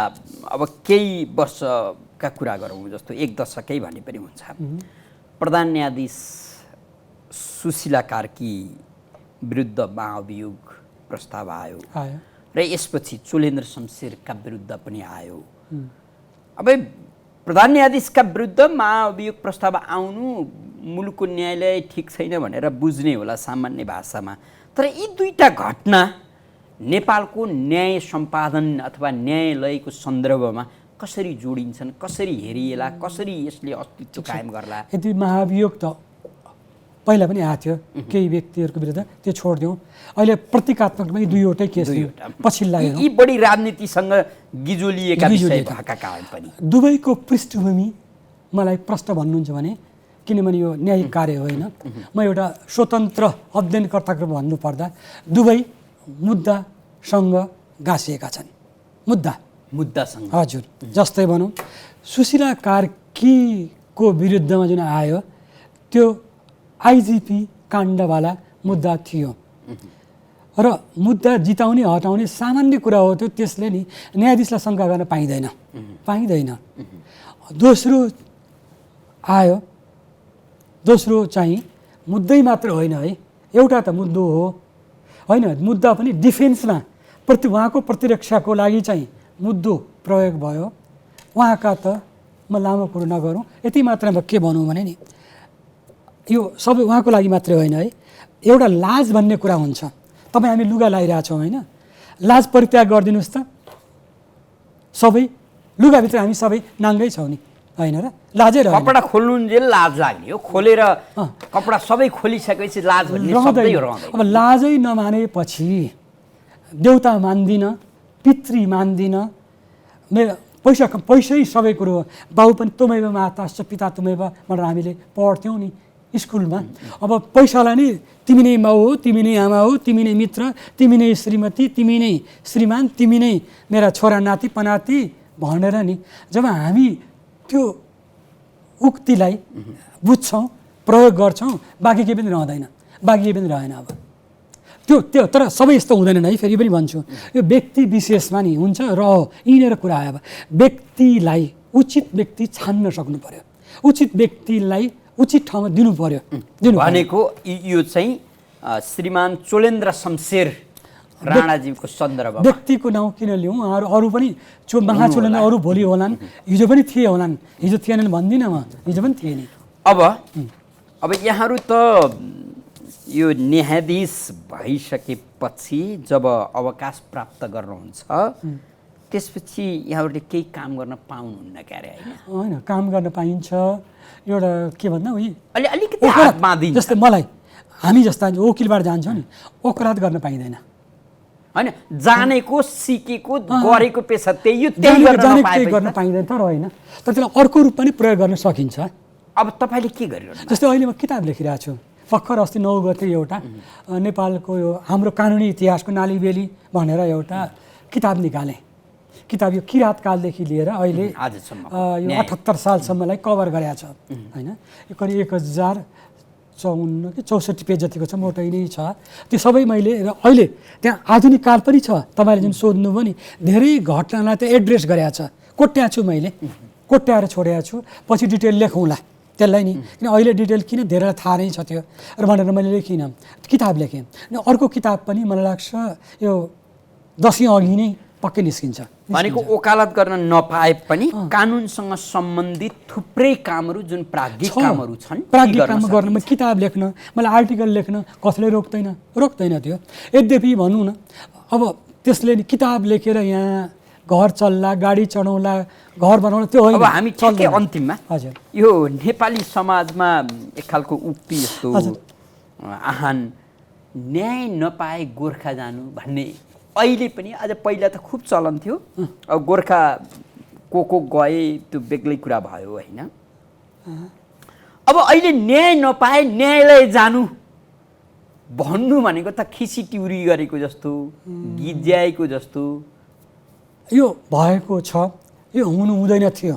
अब केही वर्षका कुरा गरौँ, जस्तो 1 दशकै भन्ने पनि हुन्छ। प्रधान न्यायाधीश सुशीला कार्की विरुद्ध महाअभियोग प्रस्ताव आयो र यसपछि चोलेन्द्र शमशेरका विरुद्ध पनि आयो। अब प्रधान न्यायाधीशका विरुद्ध महाअभियोग प्रस्ताव आउनु मुलुकको न्यायालय ठिक छैन भनेर बुझ्ने होला सामान्य भाषामा। तर यी दुईटा घटना नेपालको न्याय सम्पादन अथवा न्यायालयको सन्दर्भमा कसरी जोडिन्छन्, कसरी हेरिएला, कसरी यसले अस्तित्व कायम गर्ला? यदि महाअभियोग त पहिला पनि आएको थियो केही व्यक्तिहरूको विरुद्ध, त्यो छोडिदिउँ। अहिले प्रतीकात्मकमा यी दुईवटै केस पछिल्ला यी बढी राजनीतिसँग गिजोलिएका विषय भएका कारण पनि दुबईको पृष्ठभूमि मलाई प्रश्न भन्नुहुन्छ भने, किनभने यो न्यायिक कार्य होइन, म एउटा स्वतन्त्र अध्ययनकर्ताको भन्नुपर्दा दुबई मुद्दासँग गाँसिएका छन्। मुद्दासँग हजुर, जस्तै भनौँ सुशीला कार्कीको विरुद्धमा जुन आयो त्यो आइजिपी काण्डवाला मुद्दा थियो र मुद्दा जिताउने हटाउने सामान्य कुरा हो। त्यो त्यसले नि न्यायाधीशलाई शङ्का गर्न पाइँदैन। दोस्रो आयो, दोस्रो चाहिँ मुद्दै मात्र होइन है, एउटा त मुद्दो हो होइन, मुद्दा पनि डिफेन्समा उहाँको प्रतिरक्षाको लागि चाहिँ मुद्दो प्रयोग भयो। उहाँका त म लामो कुरो नगरौँ, यति मात्रमा के भनौँ भने नि यो सबै उहाँको लागि मात्रै होइन है, एउटा लाज भन्ने कुरा हुन्छ। तपाईँ हामी लुगा लगाइरहेछौँ होइन, लाज परित्याग गरिदिनुहोस् त। सबै लुगाभित्र हामी सबै नाङ्गै छौँ नि, होइन र? लाजै रह्यो। कपडा खोल्नुन्जेल लाज लाग्ने हो, खोलेर कपडा सबै खोलिसकेपछि लाज भन्ने शब्दै रहँदैन। अब लाजै नमानेपछि देउता मान्दिनँ, पितृ मान्दिनँ, मेरो पैसै सबै कुरो। बाउ पनि तुमैव माताश्च पिता तुमैव भनेर हामीले पढ्थ्यौँ नि स्कुलमा। अब पैसालाई नि तिमी नै माउ हो, तिमी नै आमा हो, तिमी नै मित्र, तिमी नै श्रीमती, तिमी नै श्रीमान, तिमी नै मेरा छोरा नाति पनाति भनेर नि जब हामी त्यो उक्तिलाई बुझ्छौँ, प्रयोग गर्छौँ, बाँकी केही पनि रहेन। अब त्यो तर सबै यस्तो हुँदैनन् है, फेरि पनि भन्छु, यो व्यक्ति विशेषमा नि हुन्छ र यिनीहरू कुरा आयो। अब व्यक्तिलाई उचित व्यक्ति छान्न सक्नु पर्यो, उचित व्यक्तिलाई उचित ठाउँमा दिनु पर्यो। भनेको यो चाहिँ श्रीमान चोलेन्द्र शमशेर राणाजीको सन्दर्भमा व्यक्तिको नाउँ किन लिउँ, अरू पनि महाचोलेन्द्र अरू भोलि होलान्, हिजो पनि थिए होलान्, हिजो थिएनन् भन्दिनँ म, हिजो पनि थिए नि। अब यहाँहरू त यो न्यायाधीश भइसकेपछि जब अवकाश प्राप्त गर्नुहुन्छ त्यसपछि यहाँहरूले केही काम गर्न पाउनुहुन्न क्यारे? होइन, काम गर्न पाइन्छ। एउटा के भन्दा अलिकति हात बाँधिन्छ। जस्तै मलाई, हामी जस्ता वकिलबाट जान्छौँ नि, अपराध गर्न पाइँदैन होइन, जानेको सिकेको गरेको पेसा त्यही गर्न पाइँदैन। तर होइन, तर त्यसलाई अर्को रूपमा पनि प्रयोग गर्न सकिन्छ। अब तपाईँले के गरिरहनु? जस्तै अहिले म किताब लेखिरहेको छु। भर्खर अस्ति 9 गते एउटा नेपालको यो हाम्रो कानुनी इतिहासको नालीबेली भनेर एउटा किताब निकालेँ। किताब यो किराँत कालदेखि लिएर अहिले आजसम्म यो 78 सालसम्मलाई कभर गरेको छ होइन। यो करिब 1054 कि 64 पेज जतिको छ, मोटै नै छ। त्यो सबै मैले र अहिले त्यहाँ आधुनिक काल पनि छ। तपाईँले जुन सोध्नुभयो नि, धेरै घटनालाई त्यो एड्रेस गरेको छ। कोट्याएको छु मैले, कोट्याएर छोडेको छु, पछि डिटेल लेखौँला त्यसलाई नि, किन अहिले डिटेल किन धेरैलाई थाहा नै छ त्यो र भनेर मैले लेखिनँ, किताब लेखेँ। अनि अर्को किताब पनि मलाई लाग्छ यो दसैँ अघि नै पक्कै निस्किन्छ। भनेको वकालत गर्न नपाए पनि कानुनसँग सम्बन्धित थुप्रै कामहरू जुन प्राज्ञिक कामहरू छन्, प्राज्ञिक काम गर्न, किताब लेख्न, मलाई आर्टिकल लेख्न कसैले रोक्दैन त्यो। यद्यपि भनौँ न, अब त्यसले नि किताब लेखेर यहाँ घर चल्ला, गाडी चढाउला, घर बनाउला, त्यो होइन। अब हामी ठ्याक्कै अन्तिममा हजुर यो नेपाली समाजमा एक खालको उक्ति यस्तो आहान, न्याय नपाए गोर्खा जानु भन्ने अहिले पनि, अझ पहिला त खुब चलन थियो। अब गोर्खा को गए त्यो बेग्लै कुरा भयो होइन। अब अहिले न्याय नपाए न्यायालय जानु भन्नु भनेको त खिसी टिउरी गरेको जस्तो, गिज्याएको जस्तो। यो भएको छ, यो हुनु हुँदैन थियो,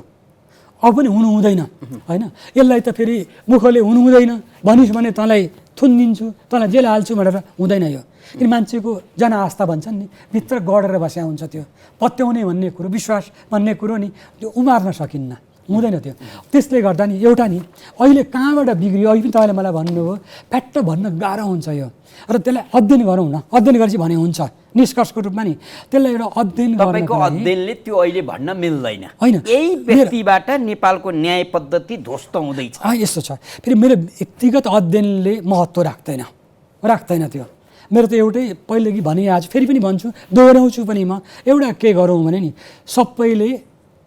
अब पनि हुनु हुँदैन होइन। यसलाई त फेरि मुखले हुनु हुँदैन भनिस् भने तँलाई थुन दिन्छु, तँलाई जेल हाल्छु भनेर हुँदैन यो। किन मान्छेको जनआस्था भन्छन् नि, भित्र गडेर बस्या हुन्छ। त्यो पत्याउने भन्ने कुरो, विश्वास भन्ने कुरो नि त्यो उमार्न सकिन्न, हुँदैन त्यो। त्यसले गर्दा नि एउटा नि अहिले कहाँबाट बिग्रियो, अहिले पनि तपाईँले मलाई भन्नुभयो, फ्याट्ट भन्न गाह्रो हुन्छ यो। र त्यसलाई अध्ययन गरौँ न, अध्ययन गरेपछि भने हुन्छ निष्कर्षको रूपमा नि। त्यसलाई एउटा अध्ययन तपाईँको अध्ययनले त्यो अहिले भन्न मिल्दैन होइन। यही व्यक्तिबाट नेपालको न्याय पद्धति ध्वस्त हुँदैछ। यस्तो छ, फेरि मेरो व्यक्तिगत अध्ययनले महत्त्व राख्दैन त्यो। मेरो त एउटै पहिलेदेखि भनिआएको छु, फेरि पनि भन्छु, दोहोऱ्याउँछु पनि म। एउटा के गरौँ भने नि, सबैले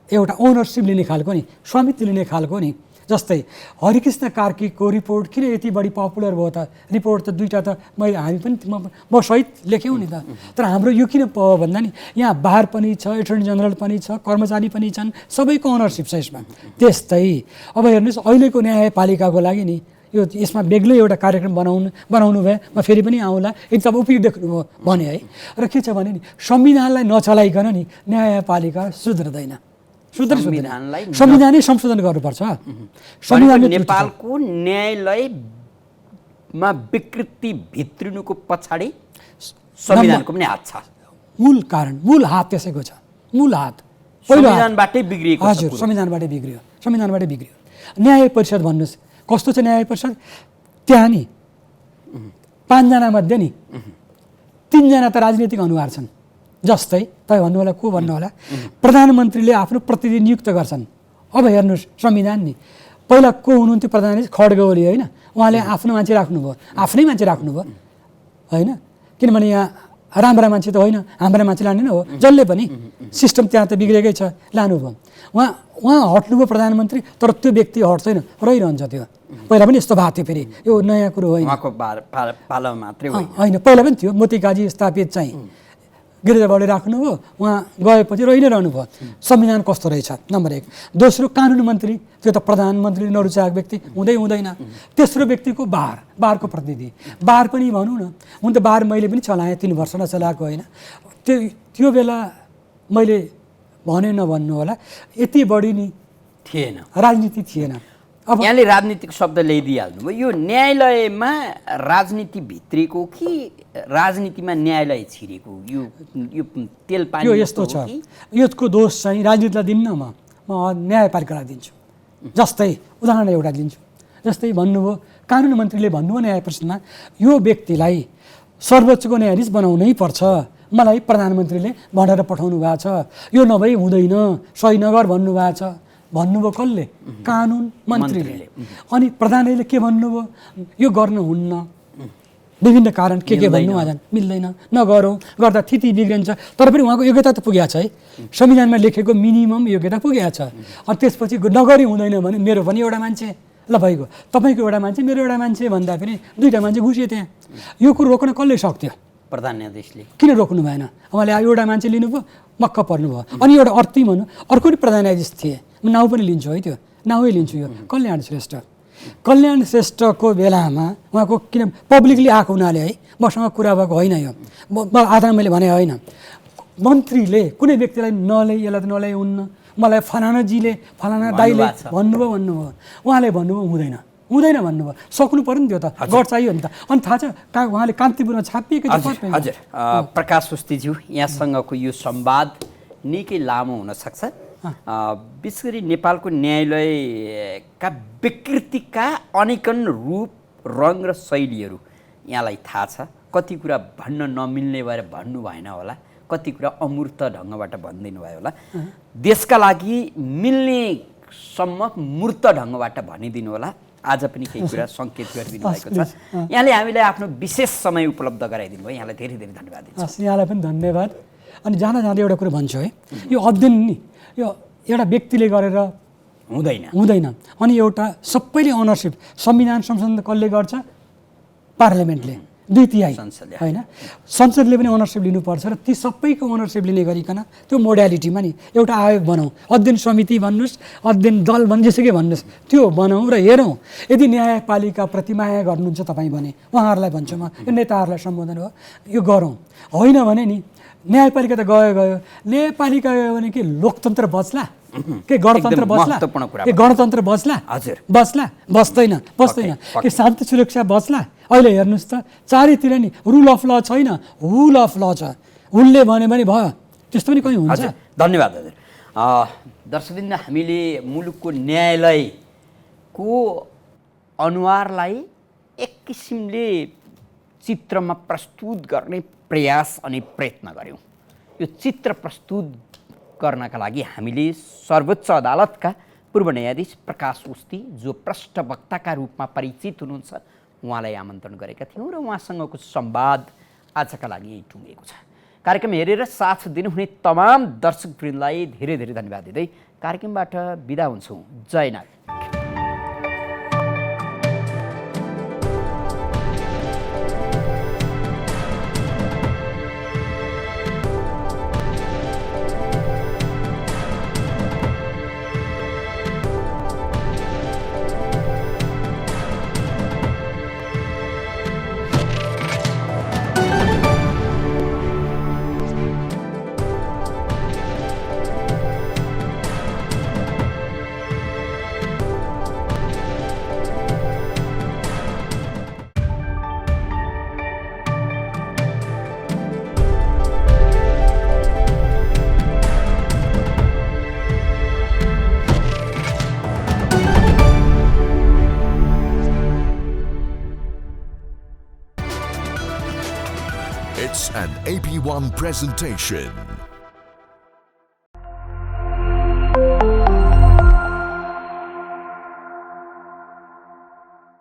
एउटा ओनरसिप लिने खालको नि, स्वामित्व लिने खालको नि। जस्तै हरिकृष्ण कार्कीको रिपोर्ट किन यति बढी पपुलर भयो त? रिपोर्ट त दुईवटा त हामी पनि म सहित लेख्यौँ नि त। तर हाम्रो यो किन भयो भन्दा नि, यहाँ बार पनि छ, एटर्नी जनरल पनि छ, कर्मचारी पनि छन्, सबैको ओनरसिप छ यसमा। त्यस्तै अब हेर्नुहोस्, अहिलेको न्यायपालिकाको लागि नि यो यसमा बेग्लै एउटा कार्यक्रम बनाउनु भए म फेरि पनि आउँला, एकदम उपयोग देख्नुभयो भने है। र के छ भने नि, संविधानलाई नचलाइकन नि न्यायपालिका सुध्रिँदैन। संविधानै संशोधन गर्नुपर्छ। नेपालको न्यायालयमा विकृति भित्रिनुको पछाडि संविधानको पनि हात छ। मूल कारण, मूल हात त्यसैको छ, मूल हात संविधानबाटै बिग्रिएको। हजुर, संविधानबाटै बिग्रियो। न्याय परिषद भन्नुहोस्, कस्तो छ न्याय परिषद? त्यहाँ नि 5 जना मध्ये नि 3 जना त राजनीतिक अनुहार छन्। जस्तै तपाईँ भन्नु होला, को भन्नु होला, प्रधानमन्त्रीले आफ्नो प्रतिनिधि नियुक्त गर्छन्। अब हेर्नुहोस् संविधान नि, पहिला को हुनुहुन्थ्यो प्रधानमन्त्री? खड्गे ओली होइन, उहाँले आफ्नो मान्छे राख्नुभयो, आफ्नै मान्छे राख्नुभयो होइन। किनभने यहाँ राम्रा मान्छे त होइन, हाम्रा मान्छे लाने नै हो, जसले पनि सिस्टम त्यहाँ त बिग्रेकै छ, लानुभयो। उहाँ हट्नुभयो प्रधानमन्त्री, तर त्यो व्यक्ति हट्दैन, रहिरहन्छ त्यो। पहिला पनि यस्तो भएको थियो, फेरि यो नयाँ कुरो होइन, होइन पहिला पनि थियो। मोतीकाजी स्थापित चाहिँ गिरिजाबाबुले राख्नुभयो, उहाँ गएपछि रहि नै रहनुभयो। संविधान कस्तो रहेछ नम्बर 1। दोस्रो, कानुन मन्त्री, त्यो त प्रधानमन्त्रीले नरुचाएको व्यक्ति हुँदैन। तेस्रो व्यक्तिको बारको प्रतिनिधि, बार पनि भनौँ न, हुन त बार मैले पनि चलाएँ, 3 वर्ष नचलाएको होइन। त्यो बेला मैले भने नभन्नु होला, यति बढी नि थिएन, राजनीति थिएन। अब यहाँले राजनीतिक शब्द ल्याइदिइहाल्नु भयो। यो न्यायालयमा राजनीति भित्रिएको कि राजनीतिमा न्यायालय छिरेको? यो तेल पानी यो यस्तो छ, यसको दोष चाहिँ राजनीतिलाई दिन्न, म न्यायपालिकालाई दिन्छु। जस्तै उदाहरण एउटा दिन्छु, जस्तै भन्नुभयो कानुन मन्त्रीले भन्नुभयो न्याय परिषदमा, यो व्यक्तिलाई सर्वोच्चको न्यायाधीश बनाउनै पर्छ, मलाई प्रधानमन्त्रीले भनेर पठाउनु भएको छ, यो नभई हुँदैन, सही नगर भन्नुभएको छ। भन्नुभयो कसले? कानुन मन्त्रीले। अनि प्रधानले के भन्नुभयो? यो गर्न हुन्न, विभिन्न कारण के भन्नु आज मिल्दैन, नगरौँ, गर्दा थिति बिग्रिन्छ। तर पनि उहाँको योग्यता त पुगेको छ है, संविधानमा लेखेको मिनिमम योग्यता पुगेको छ। अनि त्यसपछि नगरी हुँदैन भने मेरो पनि एउटा मान्छे, ल भइगयो, तपाईँको एउटा मान्छे, मेरो एउटा मान्छे भन्दा पनि 2टा मान्छे घुसियो त्यहाँ। यो कुरो रोक्न कसले सक्थ्यो? प्रधान न्यायाधीशले। किन रोक्नु भएन? उहाँले एउटा मान्छे लिनुभयो, मक्क पर्नुभयो। अनि एउटा अर्ती भनौँ, अर्को पनि प्रधान न्यायाधीश थिए, म नाउँ पनि लिन्छु है, त्यो नाउँ लिन्छु, यो कल्याण श्रेष्ठको बेलामा उहाँको, किन पब्लिकली आएको हुनाले है, मसँग कुरा भएको होइन, यो आधार मैले भने होइन, मन्त्रीले कुनै व्यक्तिलाई नलै यसलाई त नलै हुन्न, मलाई फलानाजीले फलाना दाइले भन्नुभयो उहाँले भन्नुभयो हुँदैन भन्नुभयो, सक्नु पर्यो नि त्यो त, गड चाहियो नि त। अनि थाहा छ उहाँले कान्तिपुरमा छापिएको हजुर प्रकाश सुस्तीज्यू, यहाँसँगको यो संवाद निकै लामो हुनसक्छ। विशेष गरी नेपालको न्यायालयका विकृतिका अनेकन रूप रङ र शैलीहरू यहाँलाई थाहा छ। कति कुरा भन्न नमिल्ने भएर भन्नु भएन होला, कति कुरा अमूर्त ढङ्गबाट भनिदिनु भयो होला, देशका लागि मिल्नेसम्म मूर्त ढङ्गबाट भनिदिनु होला। आज पनि केही कुरा सङ्केत गरिदिनु भएको छ। यहाँले हामीलाई आफ्नो विशेष समय उपलब्ध गराइदिनु भयो, यहाँलाई धेरै धेरै धन्यवाद दिन्छु। यहाँलाई पनि धन्यवाद। अनि जाँदा एउटा कुरो भन्छु है, यो अध्ययन नि यो एउटा व्यक्तिले गरेर हुँदैन। अनि एउटा सबैले अनरसिप, संविधान संशोधन कसले गर्छ? पार्लियामेन्टले, 2/3 होइन, संसदले पनि अनरसिप लिनुपर्छ। र ती सबैको अनरसिप लिने गरिकन त्यो मोडालिटीमा नि एउटा आयोग बनाऊ, अध्ययन समिति भन्नुहोस्, अध्ययन दल जेसुकै भन्नुहोस्, त्यो बनाऊ र हेरौँ। यदि न्यायपालिकाप्रति माया गर्नुहुन्छ तपाईँ भने उहाँहरूलाई भन्छु म, यो नेताहरूलाई सम्बोधन हो, यो गरौँ। होइन भने नि न्यायपालिका त गयो, न्यायपालिका गयो भने के लोकतन्त्र बच्ला? के गणतन्त्र बच्ला? के गणतन्त्र बच्ला? बस्दैन। के शान्ति सुरक्षा बच्ला? अहिले हेर्नुहोस् त, चारैतिर नि रुल अफ ल छैन, हुल अफ ल छ। हुलले भन्यो भने भयो, त्यस्तो पनि कहीँ हुन्छ? धन्यवाद हजुर। दर्शकवृन्द, हामीले मुलुकको न्यायालयको अनुहारलाई एक किसिमले चित्रमा प्रस्तुत गर्ने प्रयास अनि प्रयत्न गऱ्यौँ। यो चित्र प्रस्तुत गर्नका लागि हामीले सर्वोच्च अदालतका पूर्व न्यायाधीश प्रकाश उस्ती, जो पृष्ठवक्ताका रूपमा परिचित हुनुहुन्छ, उहाँलाई आमन्त्रण गरेका थियौँ र उहाँसँगको संवाद आजका लागि यही टुङ्गेको छ। कार्यक्रम हेरेर साथ दिनुहुने तमाम दर्शकवृन्दलाई धेरै धेरै धन्यवाद दिँदै कार्यक्रमबाट बिदा हुन्छौँ। जय नागरिक। It's an AP1 presentation.